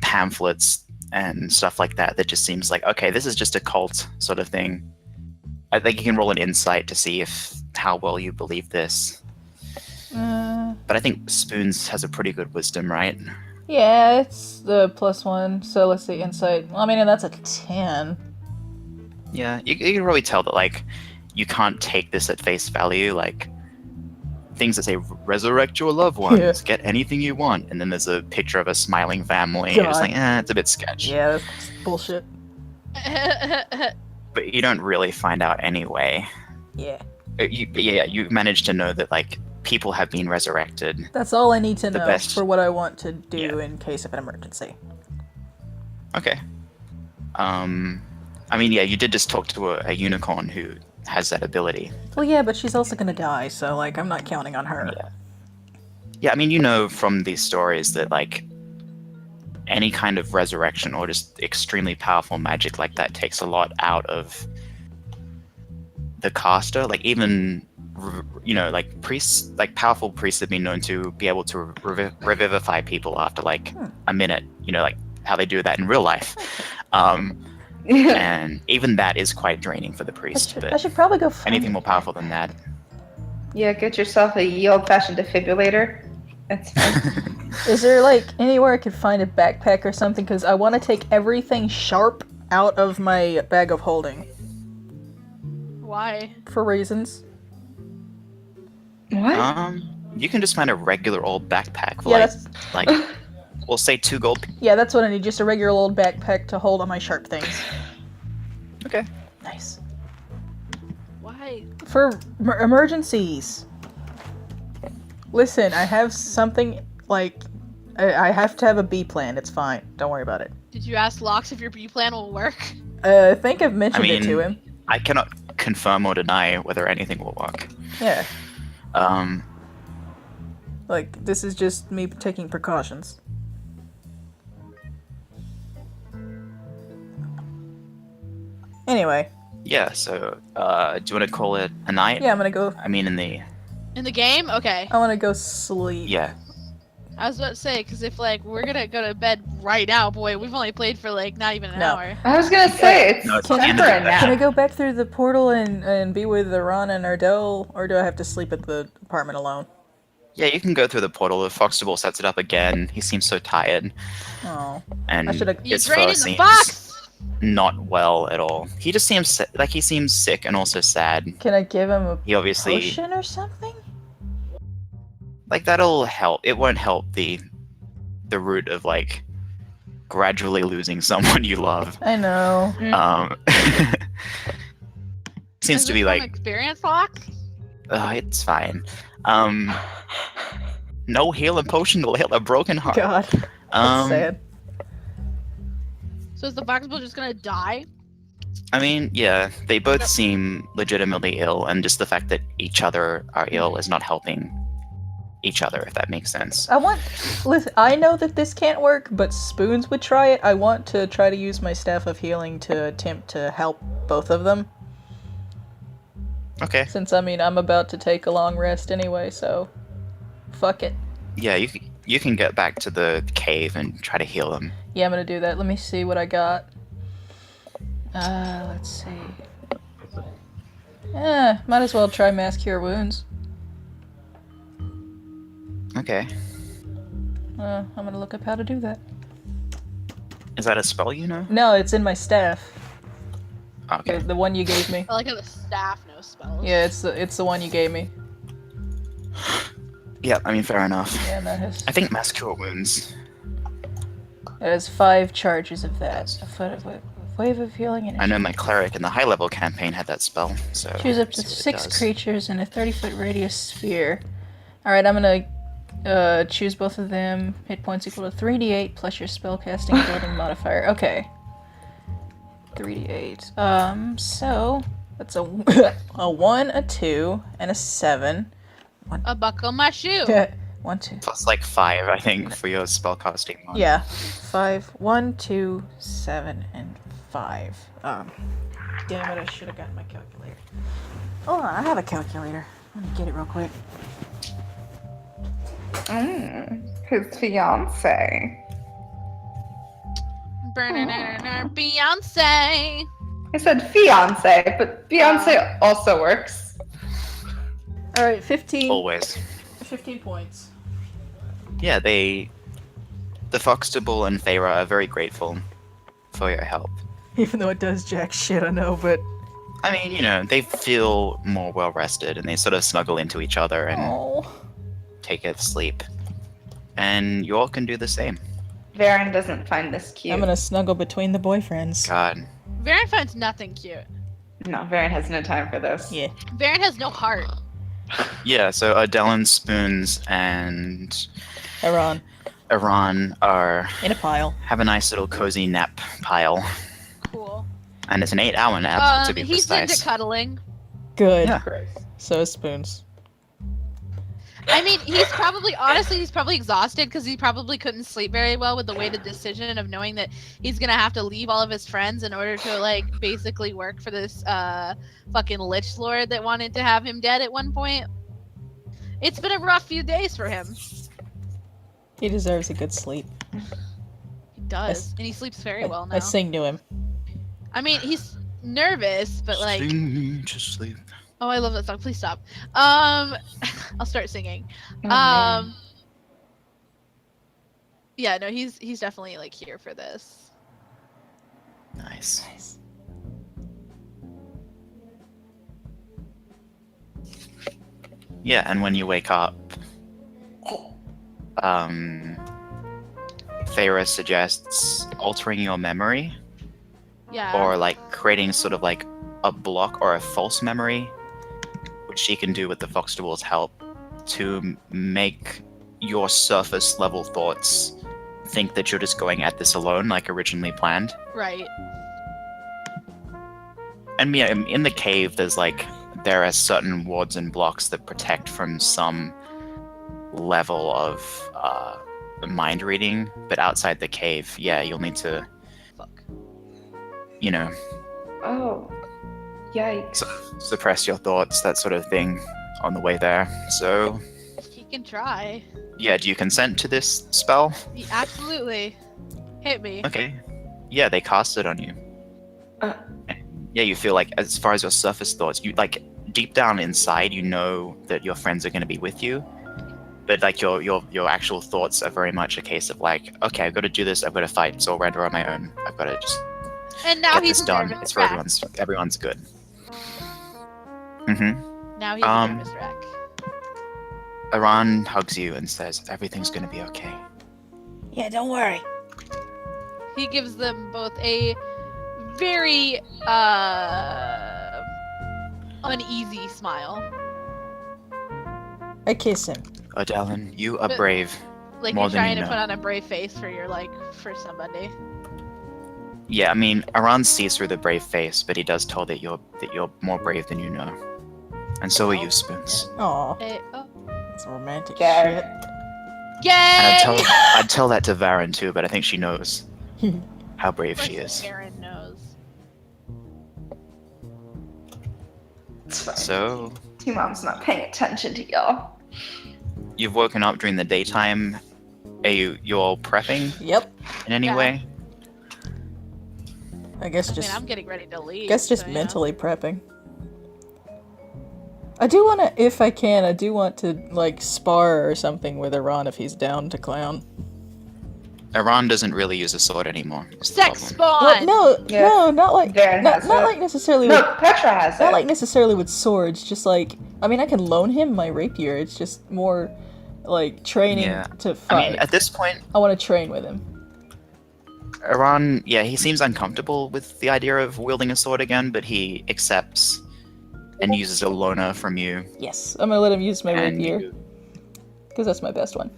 pamphlets and stuff like that just seems like, okay, this is just a cult sort of thing. I think you can roll an insight to see how well you believe this. But I think Spoons has a pretty good wisdom, right? Yeah, it's the +1, so let's see, insight. Well, I mean, and that's a 10. Yeah, you can really tell that, like, you can't take this at face value. Like, things that say, resurrect your loved ones, Yeah. get anything you want, and then there's a picture of a smiling family. You're just God. like, it's a bit sketch. Yeah, that's bullshit. But you don't really find out anyway. Yeah. You manage to know that, like, people have been resurrected. That's all I need to The know best. for what I want to do Yeah. in case of an emergency. Okay. I mean, yeah, you did just talk to a unicorn who has that ability. Well, yeah, but she's also gonna die, so, like, I'm not counting on her. Yeah. Yeah, I mean, you know from these stories that, like, any kind of resurrection or just extremely powerful magic like that takes a lot out of the caster. Like even like priests, like powerful priests have been known to be able to revivify people after like a minute. Like how they do that in real life. And even that is quite draining for the priest. I should probably go find anything more powerful than that. Yeah, get yourself a ye old-fashioned defibrillator. That's fine. Is there like anywhere I could find a backpack or something? Because I want to take everything sharp out of my bag of holding. Why? For reasons. What? You can just find a regular old backpack for Yeah, like we'll say 2 gold. Yeah, that's what I need. Just a regular old backpack to hold all my sharp things. Okay. Nice. Why? For emergencies. Listen, I have something like I have to have a B plan. It's fine. Don't worry about it. Did you ask Lox if your B plan will work? I think I've mentioned it to him. I cannot confirm or deny whether anything will work. Yeah. Like, this is just me taking precautions. Anyway. Yeah, so, do you want to call it a night? Yeah, I'm gonna go. I mean, in the... In the game? Okay. I wanna go sleep. Yeah. I was about to say, because if, like, we're gonna go to bed right now, boy, we've only played for, like, not even an hour. I was gonna say, it's No, it's time the end for of a the nap. Can I go back through the portal and be with Ron and Ardell, or do I have to sleep at the apartment alone? Yeah, you can go through the portal. If Foxtable sets it up again, he seems so tired. Oh. And I should've- You're his draining fur the seems box! not well at all. He just seems like he seems sick and also sad. Can I give him a He obviously... potion or something? Like, that'll help. It won't help the root of, like, gradually losing someone you love. I know. Seems Is to this be from like, experience, Lox? it's fine. No healing potion will heal a broken heart. God. That's sad. So is the Foxable just gonna die? I mean, yeah, they both seem legitimately ill, and just the fact that each other are ill is not helping each other, if that makes sense. Listen, I know that this can't work, but Spoons would try it. I want to try to use my Staff of Healing to attempt to help both of them. Okay. Since, I mean, I'm about to take a long rest anyway, so... Fuck it. Yeah, you can get back to the cave and try to heal them. Yeah, I'm gonna do that. Let me see what I got. Let's see. Might as well try Mass Cure Wounds. Okay. I'm gonna look up how to do that. Is that a spell you know? No, it's in my staff. Okay. The one you gave me. I like how the staff knows spells. Yeah, it's the one you gave me. Yeah, I mean, fair enough. Yeah, that has... I think Mass Cure Wounds. It has 5 charges of that. A wave of healing and... I know my cleric in the high level campaign had that spell, so... Choose up to let's see what it 6 does. creatures in a 30-foot radius sphere. Alright, I'm gonna choose both of them. Hit points equal to 3d8 plus your spellcasting building modifier. Okay. 3d8. So... That's a 1, a 2, and a 7. A buckle my shoe. 1, 2... Plus like 5, I think, for your spellcasting mod. Yeah. 5. 1, 2, 7, and 5. Damn it, I should have gotten my calculator. Oh, I have a calculator. Let me get it real quick. His fiance. Beyonce. I said fiance, but Beyonce also works. Alright, 15. Always. 15 points. Yeah, the Foxtable and Feyre are very grateful for your help. Even though it does jack shit, I know, but... I mean, you know, they feel more well rested and they sort of snuggle into each other and Oh. take a sleep. And you all can do the same. Varen doesn't find this cute. I'm gonna snuggle between the boyfriends. God. Varen finds nothing cute. No, Varen has no time for this. Yeah. Varen has no heart. Yeah, so Adelen, Spoons, and Iran. Iran In a pile. have a nice little cozy nap pile. Cool. And it's an 8-hour nap, to be He's precise. into cuddling. Good. Yeah. So is Spoons. I mean, he's probably exhausted because he probably couldn't sleep very well with the weighted decision of knowing that he's gonna have to leave all of his friends in order to like basically work for this fucking lich lord that wanted to have him dead at one point. It's been a rough few days for him. He deserves a good sleep. He does, and he sleeps very well now. I sing to him. I mean, he's nervous, but like, Sing to sleep. oh, I love that song. Please stop. I'll start singing. Oh, man. Yeah, no, he's definitely like here for this. Nice. Yeah, and when you wake up, Thera suggests altering your memory, Yeah. or like creating sort of like a block or a false memory, which she can do with the Foxdewall's help, to make your surface level thoughts think that you're just going at this alone, like originally planned. Right. And yeah, in the cave, there are certain wards and blocks that protect from some level of mind reading, but outside the cave, yeah, you'll need to, Fuck. you know, Oh. Yikes. suppress your thoughts, that sort of thing, on the way there. So, He can try. yeah, do you consent to this spell? Absolutely. Hit me. Okay. Yeah, they cast it on you. Uh. Yeah, you feel like, as far as your surface thoughts, you like deep down inside, you know that your friends are going to be with you, but like your actual thoughts are very much a case of like, okay, I've got to do this. I've got to fight Soulrender on my own. I've got to just And now get he's this done. nervous It's for wreck. everyone's good. Mm-hmm. Now he's a nervous wreck. Iran hugs you and says, "Everything's going to be okay." Yeah, don't worry. He gives them both a very uneasy smile. I kiss him. Adelin, you are But- brave. Like More you're than you trying to know. put on a brave face for your for somebody. Yeah, I mean, Iran sees through the brave face, but he does tell that you're more brave than you know. And so are you, Spoons. Aw, Hey, oh. that's romantic Yeah. Yay! And I'd tell that to Varen too, but I think she knows shit. how brave Of she course is. Aaron knows. It's fine. So, T-Mom's not paying attention to y'all. you've woken up during the daytime. Are you all prepping Yep. in any Yeah. way? I guess I just mean, I'm getting ready to leave. just so, mentally prepping. I do want to, if I can, I do want to like spar or something with Iran if he's down to clown. Iran doesn't really use a sword anymore. Is the Sex problem. spawn. Well, no, Yeah. no, not like Varen not, has not it. like necessarily. No, With, Petra has not it. like necessarily with swords. Just like I mean, I can loan him my rapier. It's just more like training Yeah. to I fight. mean, at this point, I want to train with him. Iran, yeah, he seems uncomfortable with the idea of wielding a sword again, but he accepts and uses a loner from you. Yes, I'm gonna let him use my And rapier you... because that's my best one.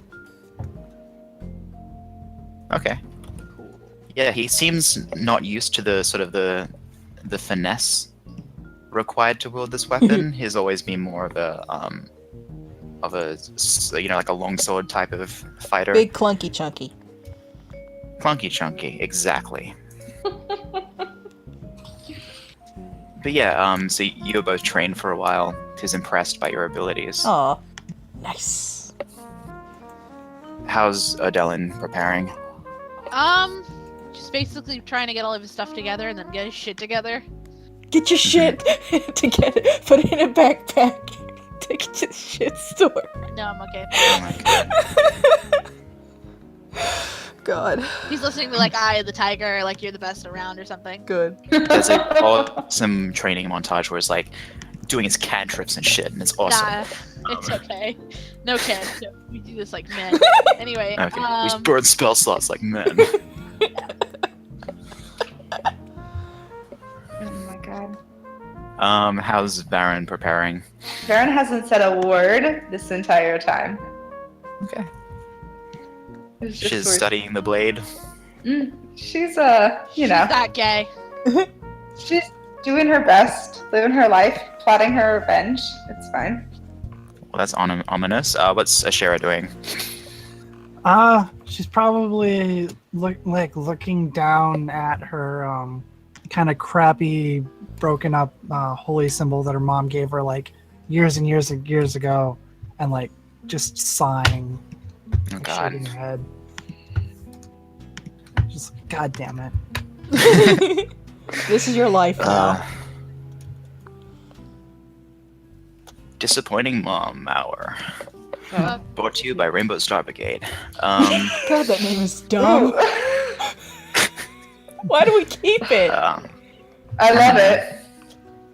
Okay. Yeah, he seems not used to the sort of the finesse required to wield this weapon. He's always been more of a like a longsword type of fighter. Big clunky chunky. Clunky chunky, exactly. But yeah, so you were both trained for a while. He's impressed by your abilities. Aw, nice. How's Adelin preparing? Just basically trying to get all of his stuff together and then get his shit together. Get your shit together. Put it in a backpack. Take it to the shit store. No, I'm okay. Oh my god. God, He's listening to like Eye of the Tiger, like you're the best around or something. good. There's an awesome training montage where it's like doing his cantrips and shit, and it's awesome. Nah, it's okay. No kid. We do this like men. Anyway, Okay, we burn spell slots like men. Oh my god. How's Varen preparing? Varen hasn't said a word this entire time. Okay. It's just She's weird. studying the blade. She's you know, that gay. she's doing her best, living her life, plotting her revenge. It's fine. Well, that's ominous. What's Ashera doing? She's probably looking down at her kind of crappy, broken up holy symbol that her mom gave her like years and years and years ago, and like just sighing, Oh like, God. shaking her head. Just God damn it. This is your life now. Disappointing mom hour. Uh, Brought to you by Rainbow Star Brigade. God, that name is dumb. Why do we keep it? I love it.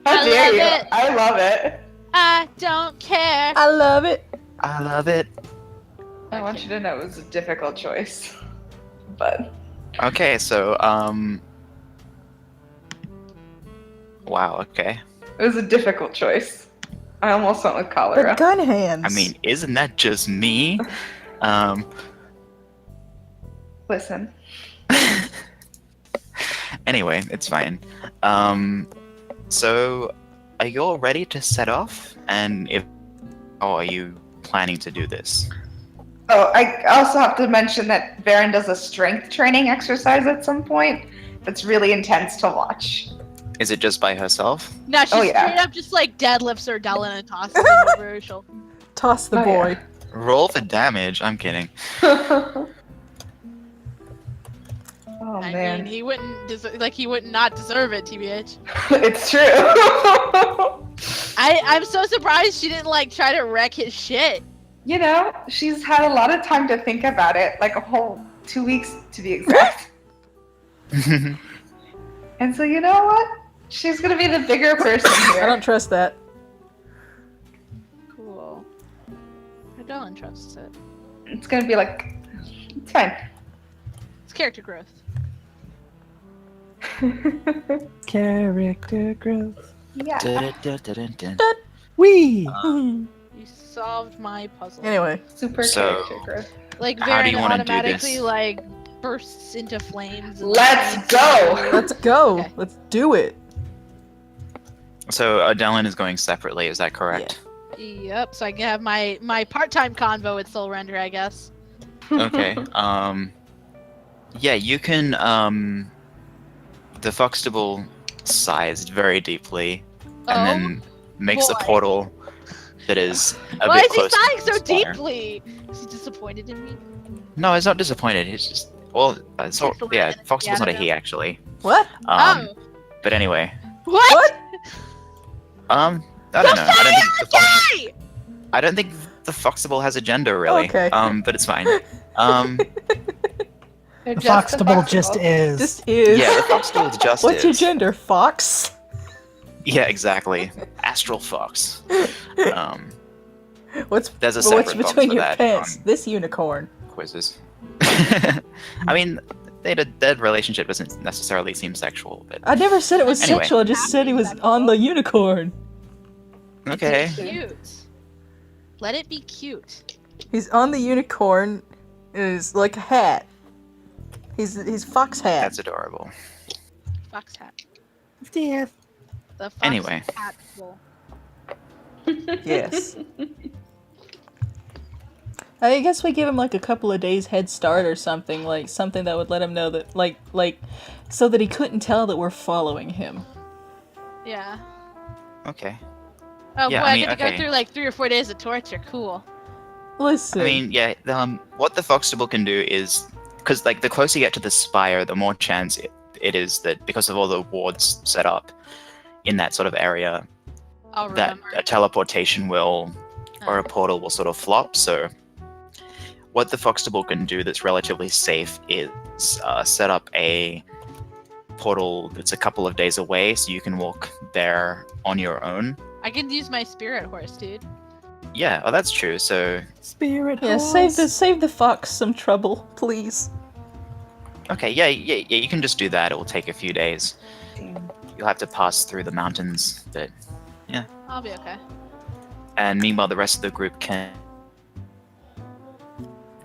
How I dare love you? it. I love it. I don't care. I love it. I love it. I want you to know it was a difficult choice. But Okay, so wow. Okay. it was a difficult choice. I almost went with But cholera. gun hands. I mean, isn't that just me? Listen. Anyway, it's fine. So are you all ready to set off? And if are you planning to do this? Oh, I also have to mention that Varen does a strength training exercise at some point that's really intense to watch. Is it just by herself? No, she Oh, yeah. straight up just like deadlifts her Dellen and tosses him over her shoulder. Toss the Oh, boy. yeah. Roll the damage. I'm kidding. Oh I man, mean, he wouldn't he would not deserve it, tbh. it's true. I'm so surprised she didn't like try to wreck his shit. You know, she's had a lot of time to think about it, like a whole 2 weeks to be exact. And so you know what? She's gonna be the bigger person I here. don't trust that. Cool. I don't trust it. It's gonna be like, it's fine. It's character growth. Character growth. Yeah. Dun-dun-dun-dun-dun. Wee! You solved my puzzle. Anyway, Super So- character growth. Like How do Varen you wanna do automatically this? like bursts into flames. and Let's leads go! to- let's go. Okay. Let's do it. So Adelin is going separately. Is that correct? Yep. So I can have my part-time convo with Soul Render, I guess. Okay. Yeah, you can. The Foxtable sighs very deeply, and then makes a boy. portal that is a Why bit is he closer to sighing the so spire. deeply? Is he disappointed in me? No, he's not disappointed. He's just so It's the yeah. way that- Foxtable's not a yeah, he actually. What? Um, Oh. But anyway, What? What? I don't know. Yay! I don't think the Foxtable has a gender really. Okay. But it's fine. They're The just the Foxtable just Foxtable. is. Just is. Yeah, the Foxtable just What's your is. gender, Fox? Yeah, exactly. Astral Fox. What's There's a what's separate box between for your that pants? on This unicorn. quizzes. I mean, their relationship doesn't necessarily seem sexual, but I never said it was Anyway. sexual. I just said he was on the unicorn. okay. It's cute. Let it be cute. He's on the unicorn. Is like a hat. He's fox hat. That's adorable. Fox hat. Yeah. The fox Anyway. hat bowl. Yes. I guess we give him like a couple of days head start or something, like something that would let him know that, like, so that he couldn't tell that we're following him. Yeah. Okay. Oh Yeah, boy, I I, mean, get to okay. go through like 3 or 4 days of torture. Cool. Listen. I mean, yeah. What the Foxtable can do is, because like the closer you get to the spire, the more chance it is that because of all the wards set up in that sort of area, I'll that remember. a teleportation will or a portal will sort of flop. So what the Foxtable can do that's relatively safe is set up a portal that's a couple of days away, so you can walk there on your own. I can use my spirit horse, dude. Yeah, oh, that's true. So Spirit yeah, horse. save the fox some trouble, please. okay, yeah, you can just do that. It will take a few days. You'll have to pass through the mountains, but I'll be okay. and meanwhile the rest of the group can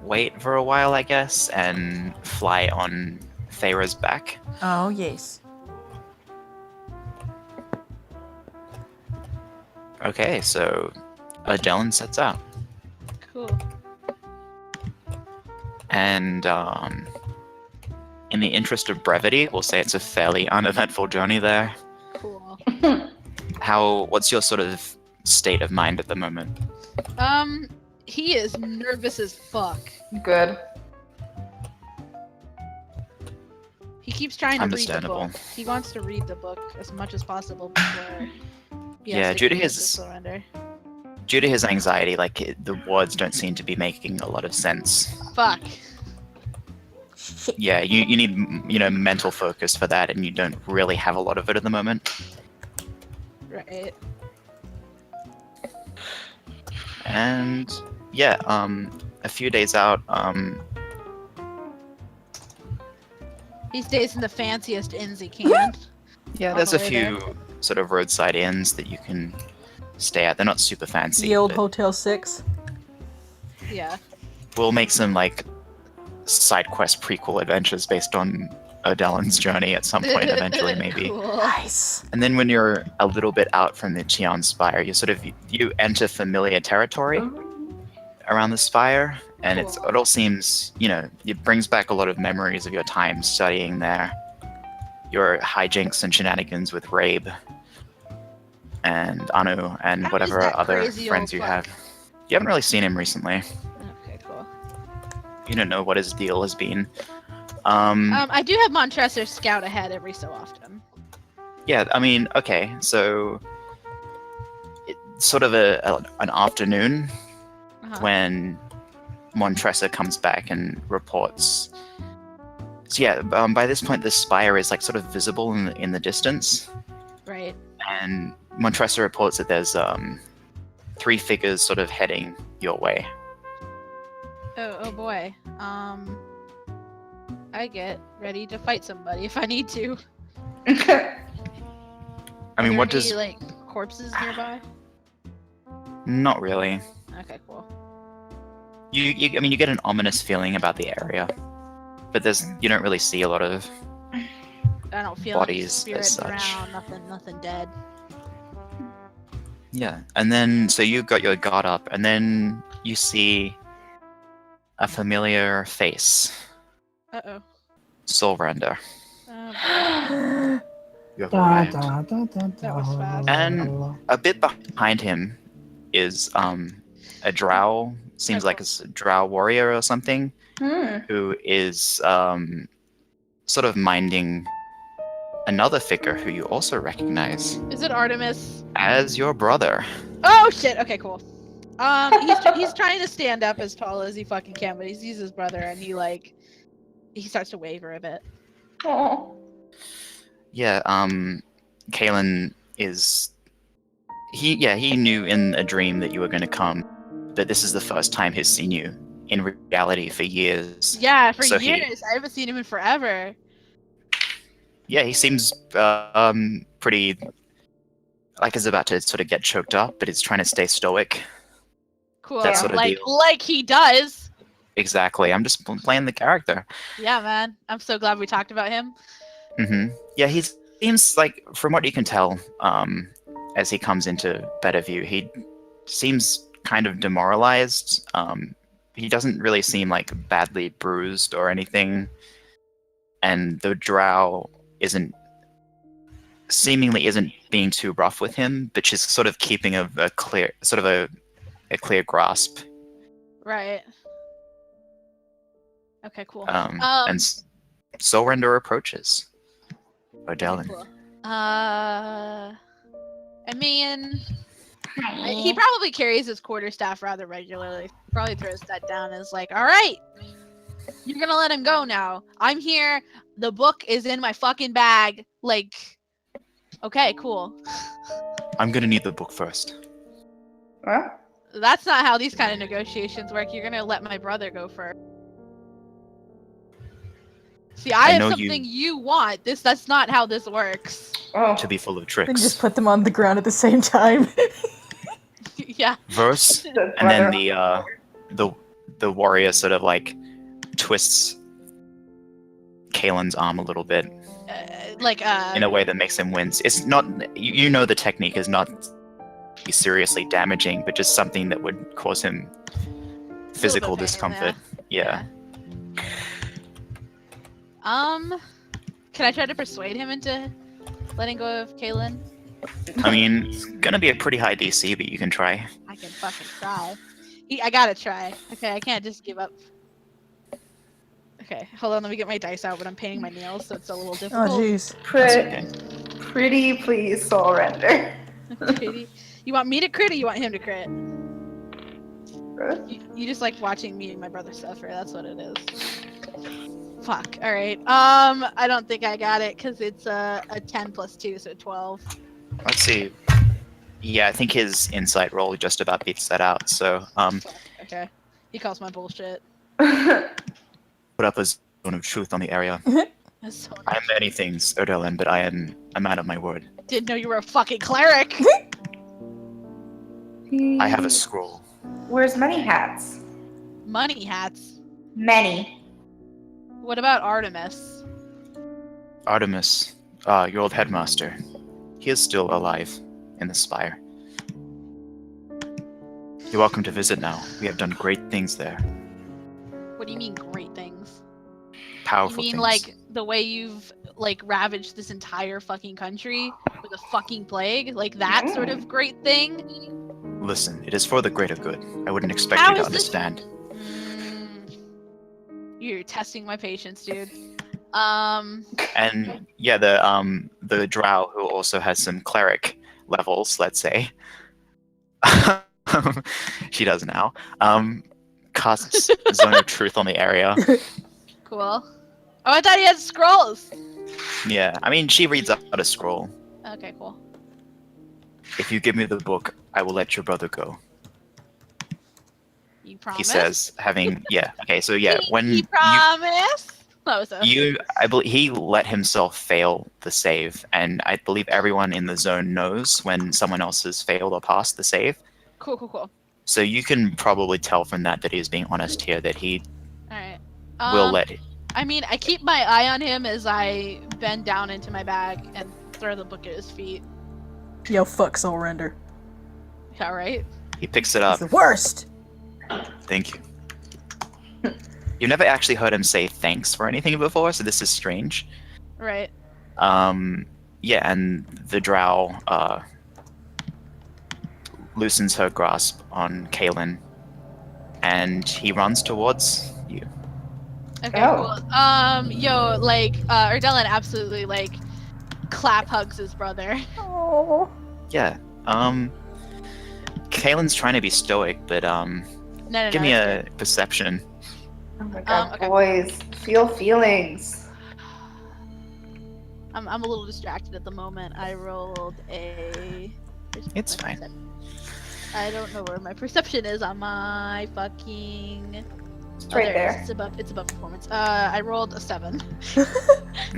wait for a while, I guess, and fly on Thera's back. Oh yes. Okay, so Odellin sets out. Cool. And in the interest of brevity, we'll say it's a fairly uneventful journey there. Cool. What's your sort of state of mind at the moment? He is nervous as fuck. Good. He keeps trying to read the Understandable. book. He wants to read the book as much as possible before. he has Yeah, to due to commit his- surrender. Due to his anxiety, the words don't seem to be making a lot of sense. Fuck. Shit. Yeah, you need mental focus for that, and you don't really have a lot of it at the moment. Right. And yeah, a few days out, He stays in the fanciest inns he can. yeah, On there's the a way few sort of roadside inns that you can stay at. They're not super fancy. The old but Hotel 6. Yeah. we'll make some side quest prequel adventures based on Odellin's journey at some point eventually, maybe. Cool. Nice. And then when you're a little bit out from the Cheon Spire, you enter familiar territory around the spire, and it all seems, it brings back a lot of memories of your time studying there, your hijinks and shenanigans with Rabe and Anu and How whatever is that other crazy friends old you fuck? have. You haven't really seen him recently. Okay, cool. You don't know what his deal has been. I do have Montresor scout ahead every so often. Yeah, I mean, okay, so it's sort of an afternoon Uh-huh. when Montressa comes back and reports. So yeah, by this point the spire is sort of visible in the distance, Right. and Montressa reports that there's 3 figures sort of heading your way. Oh boy. I get ready to fight somebody if I need to. I mean, Are there what any, does? corpses nearby? Not really. Okay, cool. You get an ominous feeling about the area, but you don't really see a lot of. I don't feel Bodies any as spirits such. around. Nothing dead. Yeah, and then so you've got your guard up, and then you see a familiar face, Uh-oh. Soulrender. Oh, You have Da, arrived. da, da, da, That was fast. And- A bit behind him is a drow. Seems like a drow warrior or something, who is sort of minding another figure who you also recognize is it Artemis? as your brother. Oh shit. Okay, cool. He's trying to stand up as tall as he fucking can, but he sees his brother and he starts to waver a bit. Oh. Yeah, Kalen is. He knew in a dream that you were going to come, but this is the first time he's seen you in reality for years. Yeah, for So he- years. I haven't seen him in forever. Yeah, he seems pretty like he's about to sort of get choked up, but he's trying to stay stoic. Cool. That sort of like deal. like he does. Exactly. I'm just playing the character. Yeah, man. I'm so glad we talked about him. Yeah, he seems like, from what you can tell, as he comes into better view, he seems kind of demoralized. He doesn't really seem badly bruised or anything, and the drow seemingly isn't being too rough with him, but she's sort of keeping a clear grasp. Right. Okay, cool. And Soulrender approaches Odellin. Cool. I mean, he probably carries his quarterstaff rather regularly. Probably throws that down as all right, you're gonna let him go now. I'm here. The book is in my fucking bag. Okay, cool. I'm gonna need the book first. Huh? That's not how these kind of negotiations work. You're gonna let my brother go first. See, I have know something you want. That's not how this works. Oh. To be full of And tricks. just put them on the ground at the same time. Yeah. Verse, The and then brother- the warrior sort of twists Kalen's arm a little bit in a way that makes him wince. It's not, you know, the technique is not, be seriously damaging, but just something that would cause him physical pain, discomfort. Yeah. Can I try to persuade him into letting go of Kaylin? I mean, it's gonna be a pretty high DC, but you can try. I can fucking try. I gotta try. Okay, I can't just give up. Okay, hold on. Let me get my dice out, but I'm painting my nails, so it's a little Oh, difficult. jeez. That's okay. Pretty please, soul render. Pretty. You want me to crit or you want him to crit? You just like watching me and my brother suffer. That's what it is. Fuck. All right. I don't think I got it because it's a 10 plus 2, so 12. Let's see. Yeah, I think his insight roll just about beats that out. So, Fuck. Okay. He calls my bullshit. put up a zone of truth on the area. That's so I am many things, Erdelin, but I am a man of my word. Didn't know you were a fucking cleric. I have a scroll. Wears many hats. Money hats. Many. What about Artemis? Artemis, your old headmaster. He is still alive in the spire. You're welcome to visit now. We have done great things there. What do you mean great things? Powerful You mean things. like the way you've like ravaged this entire fucking country with a fucking plague? Like that sort of great thing? Listen, it is for the greater good. I wouldn't expect How you to is this- understand. You're testing my patience, dude. And yeah, the drow who also has some cleric levels, let's say. She does now. Casts Zone of Truth on the area. Cool. Oh, I thought he had scrolls. Yeah, I mean, she reads out a scroll. Okay, cool. If you give me the book, I will let your brother go. You promise? He says, having okay, so yeah, when He promise. I believe he let himself fail the save, and I believe everyone in the zone knows when someone else has failed or passed the save. Cool. So you can probably tell from that he's being honest here, that he All right. will let it. I mean, I keep my eye on him as I bend down into my bag and throw the book at his feet. Yo, fuck Soul Render. All right. He picks it It's up. the worst. Thank you. You've never actually heard him say thanks for anything before, so this is strange. Right. Yeah, and the drow loosens her grasp on Kaylin, and he runs towards you. Okay. Oh. Cool. Yo, like, Erdelin absolutely like clap hugs his brother. Oh. Yeah. Kaylin's trying to be stoic, but No. give me a perception. Oh my god, okay. boys. Feel feelings. I'm a little distracted at the moment. I rolled a. It's fine. I don't know where my perception is on my fucking. It's right there. It's above performance. I rolled a 7.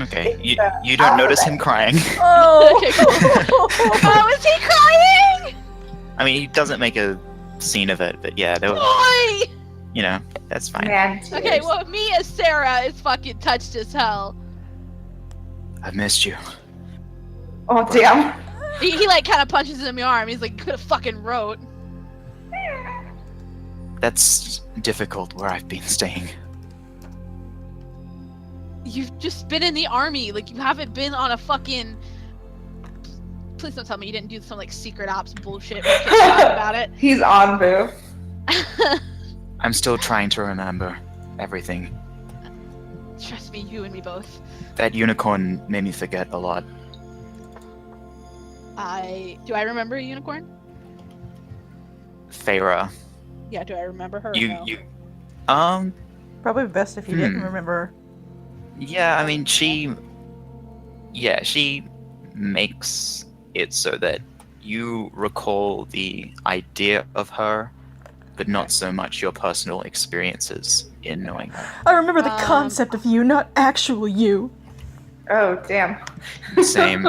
Okay, you It's, don't notice him crying. Oh. Okay, cool. Oh, is he crying? I mean, he doesn't make a scene of it, but yeah, Boy! that's fine. Man, tears. Okay, well, me as Sarah is fucking touched as hell. I've missed you. Oh, damn. He like kind of punches him in the arm. He's like, could have fucking wrote. That's difficult where I've been staying. You've just been in the army. Like, you haven't been on a fucking. Please don't tell me you didn't do some like secret ops bullshit. Where you can talk about it. He's on, boo. I'm still trying to remember everything. Trust me, you and me both. That unicorn made me forget a lot. Do I remember a unicorn? Feyre, Yeah, do I remember her? or you no? you Probably best if you didn't Hmm. remember. yeah, I mean she makes it so that you recall the idea of her, but not so much your personal experiences in knowing her. I remember the Um, concept of you, not actual you. Oh, damn. Same.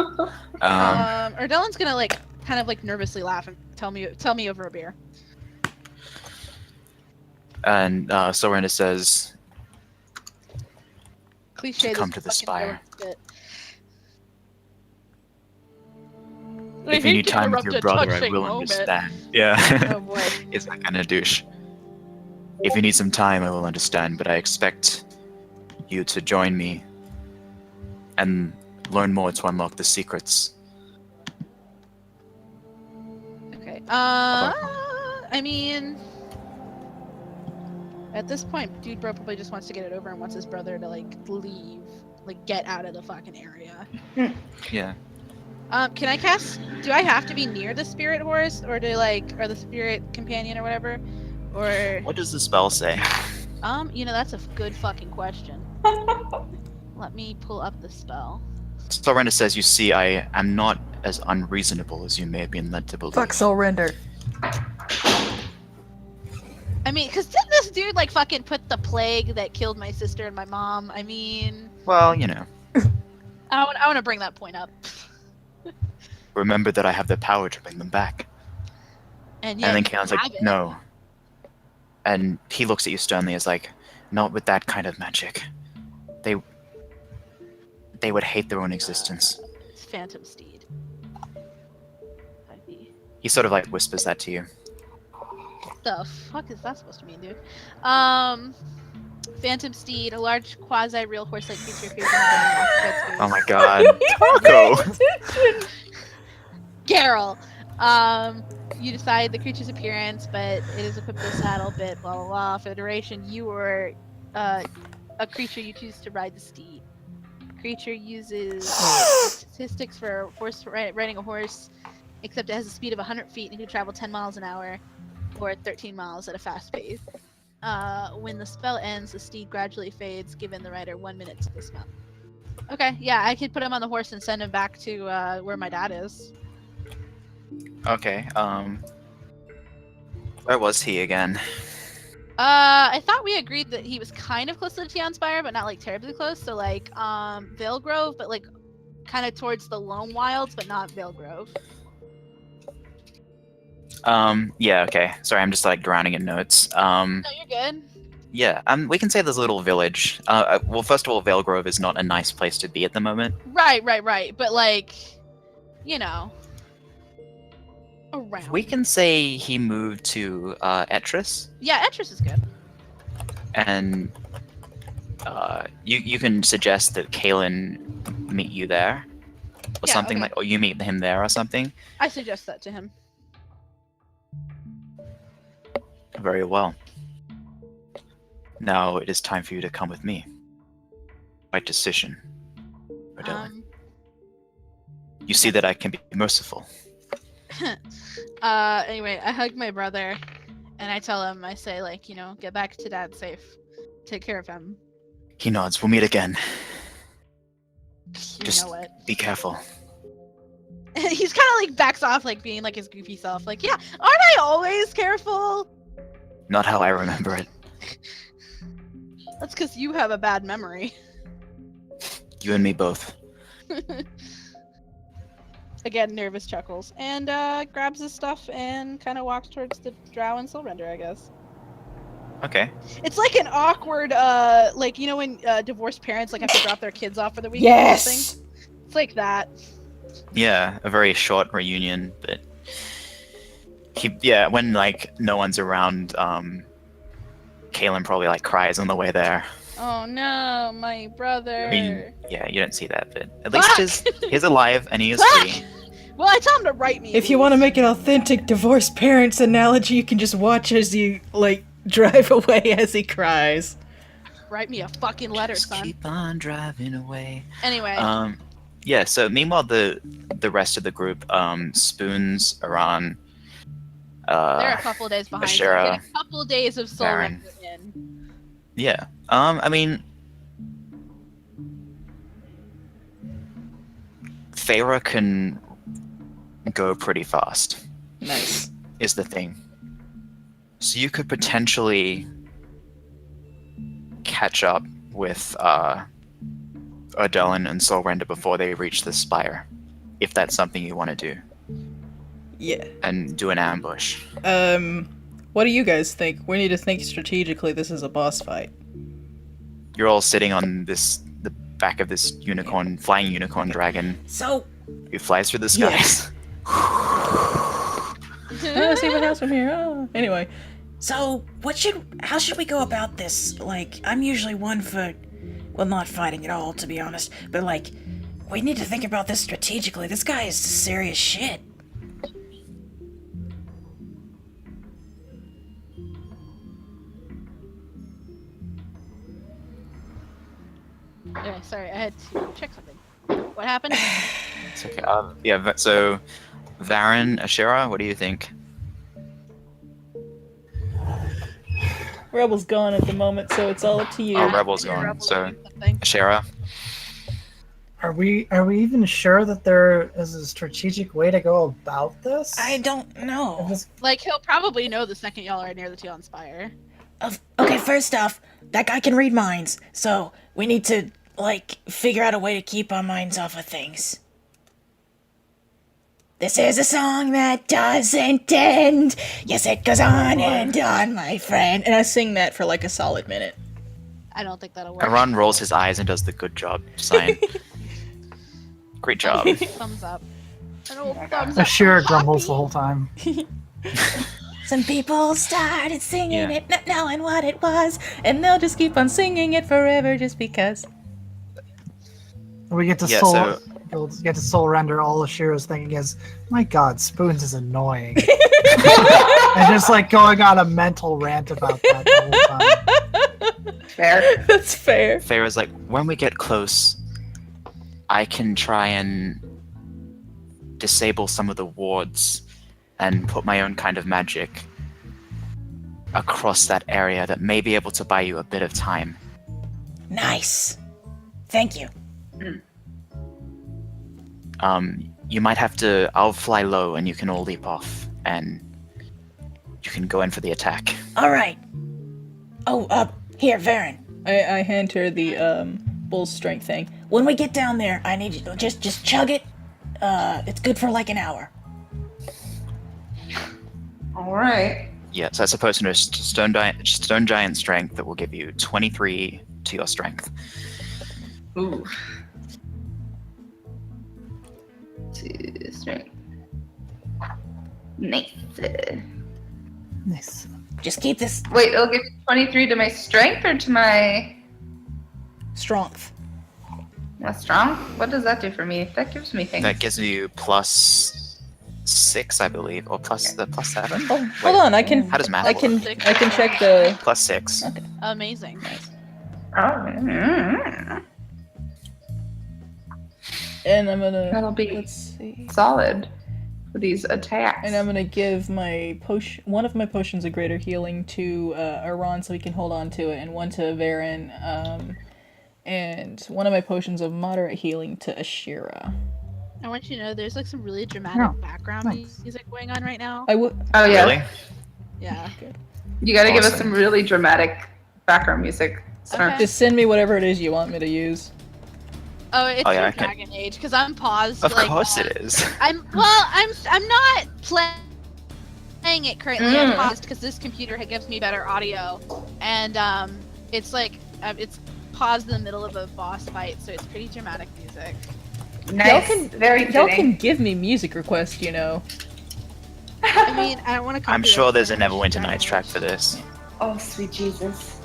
Erdelin's gonna like kind of like nervously laugh and tell me over a beer. And Sorrenta says, Cliche. come this to the fucking spire. villain If you need time with your brother, I will understand. Yeah. Oh boy. It's that kind of douche. If you need some time, I will understand, but I expect you to join me and learn more to unlock the secrets. Okay. I mean, at this point, Dude Bro probably just wants to get it over and wants his brother to like leave, like get out of the fucking area. Yeah. Can I cast? Do I have to be near the spirit horse, or or the spirit companion, or whatever, or? What does the spell say? That's a good fucking question. Let me pull up the spell. Sorrento says, you see, I am not as unreasonable as you may have been led to believe. Fuck Soul Render. I mean, cause didn't this dude like fucking put the plague that killed my sister and my mom? I mean, Well, you know. I want to bring that point up. Remember that I have the power to bring them back. And And then you Kaelin's have like, it. no. And he looks at you sternly as like, not with that kind of magic. They would hate their own existence. It's Phantom Steed. 5e. He sort of like whispers that to you. The fuck is that supposed to mean, dude? Phantom Steed, a large quasi-real horse-like creature appears in the occupied space. Oh my god. Taco! Garrel. You decide the creature's appearance, but it is equipped with a saddle, bit, blah blah blah. For the duration, you or a creature you choose to ride the steed. Creature uses statistics for riding a horse, except it has a speed of 100 feet and can travel 10 miles an hour, or 13 miles at a fast pace. When the spell ends, the steed gradually fades, giving the rider 1 minute to dismount. Okay, yeah, I could put him on the horse and send him back to where my dad is. Okay, where was he again? I thought we agreed that he was kind of close to the Tian Spire, but not like terribly close. So like Vale Grove, but like kind of towards the Lone Wilds, but not Vale Grove. Yeah, okay. Sorry, I'm just like drowning in notes. No, you're good. Yeah, we can say there's a little village. Well, first of all, Vale Grove is not a nice place to be at the moment. Right. But like, you know, around. We can say he moved to Etris, Yeah, Etris is good. and you can suggest that Kaelin meet you there, or Yeah, something okay. like, or you meet him there or something. I suggest that to him. Very well. Now it is time for you to come with me. Right decision. Odella. You see that I can be merciful. Anyway, I hug my brother, and I tell him, I say like, you know, get back to Dad safe. Take care of him. He nods. We'll meet again. You Just know what? be careful. He's kind of like backs off, like being like his goofy self. Like, yeah, aren't I always careful? Not how I remember it. That's because you have a bad memory. You and me both. Again, nervous chuckles, and grabs his stuff and kind of walks towards the Drow and Soulrender, I guess. Okay. It's like an awkward, like, you know when divorced parents like have to drop their kids off for the weekend Yes! or something? It's like that. Yeah, a very short reunion, but when like no one's around, Kaelin probably like cries on the way there. Oh no, my brother. I mean, yeah, you don't see that, but at least he's alive and he is free. Well, I tell him to write me. If you want to make an authentic divorced parents analogy, you can just watch as you, like, drive away as he cries. Write me a fucking letter, Just son. keep on driving away. Anyway. Yeah, so meanwhile the rest of the group, Spoons, Aran, They're a couple days behind. So Bashara, we're getting a couple days of Soul Baron. Render in. Yeah. I mean, Thera can go pretty fast, Nice. is the thing. So you could potentially catch up with Odellin and Soulrender before they reach the spire, if that's something you want to do, Yeah. and do an ambush. What do you guys think? We need to think strategically. This is a boss fight. You're all sitting on the back of this flying unicorn dragon So, who flies through the Yeah. skies. Oh, see what house from here. Oh. Anyway, So, how should we go about this? Like, I'm usually one for, well, not fighting at all, to be honest, but like, we need to think about this strategically. This guy is serious shit. Yeah, sorry, I had to check something. What happened? It's okay. So, Varen, Ashira, what do you think? Rebel's gone at the moment, so it's all up to you. Oh, Rebel's Your gone. rebel So, doing something. Ashira, Are we even sure that there is a strategic way to go about this? I don't know. Like, he'll probably know the second y'all are near the Teal Spire. Okay, first off, that guy can read minds, so we need to, like, figure out a way to keep our minds off of things. This is a song that doesn't end. Yes, it goes on and on, my friend. And I sing that for like a solid minute. I don't think that'll work. Aran rolls his eyes and does the good job sign. Great job. Thumbs up. An old thumbs up. Ashira from grumbles Poppy. the whole time. Some people started singing Yeah. it, not knowing what it was. And they'll just keep on singing it forever just because. We get to Yeah, soul. We'll get to soul render. All Ashira's thinking is, "My God, Spoons is annoying," and just like going on a mental rant about that the whole time. Fair. That's fair. Feyre's like, when we get close, I can try and disable some of the wards and put my own kind of magic across that area that may be able to buy you a bit of time. Nice. Thank you. You might have to. I'll fly low, and you can all leap off, and you can go in for the attack. All right. Oh, here, Varen. I hand her the bull's strength thing. When we get down there, I need you to just chug it. It's good for like an hour. All right. Yeah, so that's a potion of stone giant strength that will give you 23 to your strength. Ooh. To strength. Nice. Nice. Just keep this. Wait, it'll give you 23 to my strength or to my Strength. strong? What does that do for me? That gives me things. That gives you +6, I believe, or +7. Oh, hold on. I can. How does math I can. work? I can check the. +6. Amazing. Oh, And I'm gonna. that'll be Let's see. solid for these attacks. And I'm gonna give my potion, one of my potions of greater healing to Aran so he can hold on to it, and one to Varen, and one of my potions of moderate healing to Ashira. I want you to know there's like some really dramatic Oh, background nice. music going on right now. I would. Oh yeah, Really? Yeah. you got to give us Awesome. some really dramatic background music. Sir. Okay. Just send me whatever it is you want me to use. Oh, it's Oh, yeah, from I can- Dragon Age because I'm paused. Of like, course it is. I'm not playing it currently. I'm paused because this computer gives me better audio, and it's like it's paused in the middle of a boss fight, so it's pretty dramatic music. Nice. Very Y'all fitting. can give me music requests, you know. I mean, I don't want to. I'm sure there's a Neverwinter Nights track for this. Oh, sweet Jesus.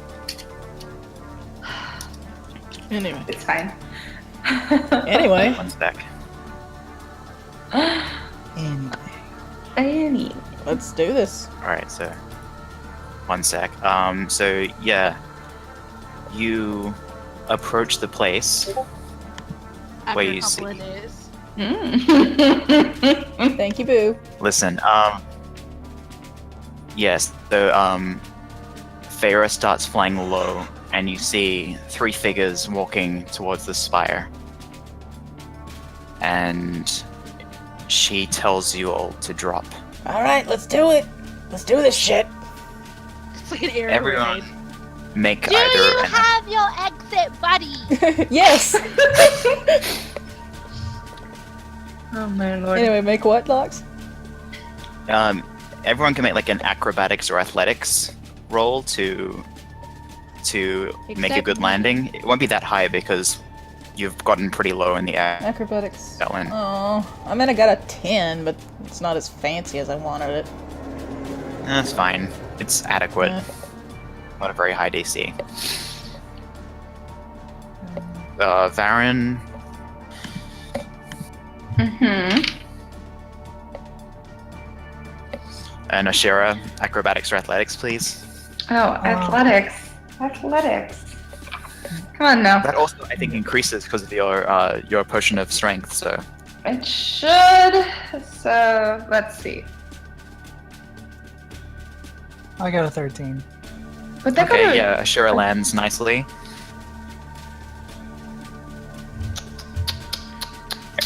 Anyway. It's fine. Anyway. One sec. Anyway. Annie. Let's do this. Alright, so. One sec. So, yeah. You approach the place. After where a you couple of see- days. Thank you, Boo. Listen, yes, so, Feyre starts flying low, and you see 3 figures walking towards the spire. And she tells you all to drop. All right, let's do it. Let's do this shit. It's like an air Everyone, raid. make Do either you an have your exit buddy? Yes. Oh my lord. Anyway, make what, Lox? everyone can make like an acrobatics or athletics roll to make a Except good me. landing. It won't be that high because you've gotten pretty low in the air. Acrobatics. Ellen. Oh, I mean, I got a 10, but it's not as fancy as I wanted it. That's fine. It's adequate. Yeah. Not a very high DC. Varen. Mm-hmm. And Ashira, acrobatics or athletics, please. Oh, athletics. Athletics. Come on now. That also, I think, increases because of your potion of strength. So It should. So let's see. I got a 13. But that okay, gotta- yeah, Ashira lands nicely.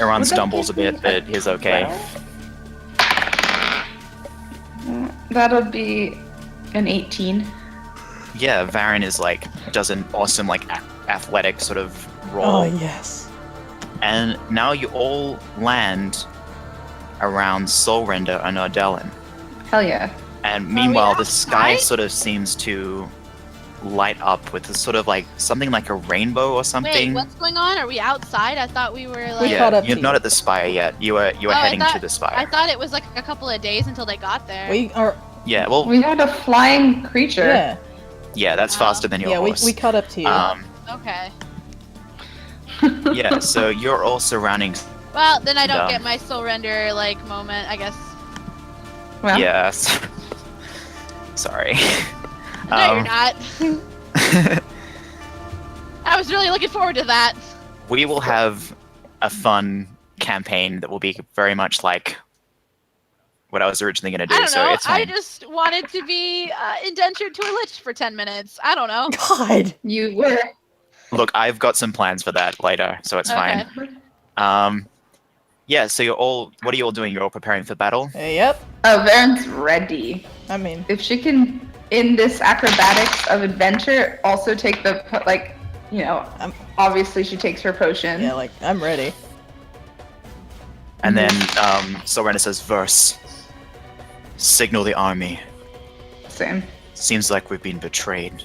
Aaron Would that stumbles a give me bit, but he's okay. 12? That'll be an 18. Yeah, Varen is like does an awesome like athletic sort of roll, Oh, yes. and now you all land around Soul Render and Ardellan. Hell yeah. And meanwhile, the sky outside? sort of seems to light up with a sort of like something like a rainbow or Wait, something. what's going on? Are we outside? I thought we were like. We caught Yeah, up you're to not you. at the spire yet. You were I heading to thought- the I spire. thought it was like a couple of days until they got there. We are. Yeah, well, We had a flying creature. Yeah. yeah, that's faster than your Yeah, we horse. caught up to you. Okay. Yeah, so you're all surrounding. Well, then I don't Dumb. get my soul render like moment, I guess. Well, Yes. Sorry. No, you're not. I was really looking forward to that. We will have a fun campaign that will be very much like what I was originally going to do. I don't So know. it's I fine. just wanted to be indentured to a lich for 10 minutes. I don't know. God. you were. Look, I've got some plans for that later, so it's Okay. fine. Yeah. So you're all. What are you all doing? You're all preparing for battle. Yep. Oh, Varen's ready. I mean, If she can, in this acrobatics of adventure, also take the, like, you know, obviously she takes her potion. yeah, like, I'm ready. And then Sorrena says, "Verse. Signal the army. Same. Seems like we've been betrayed."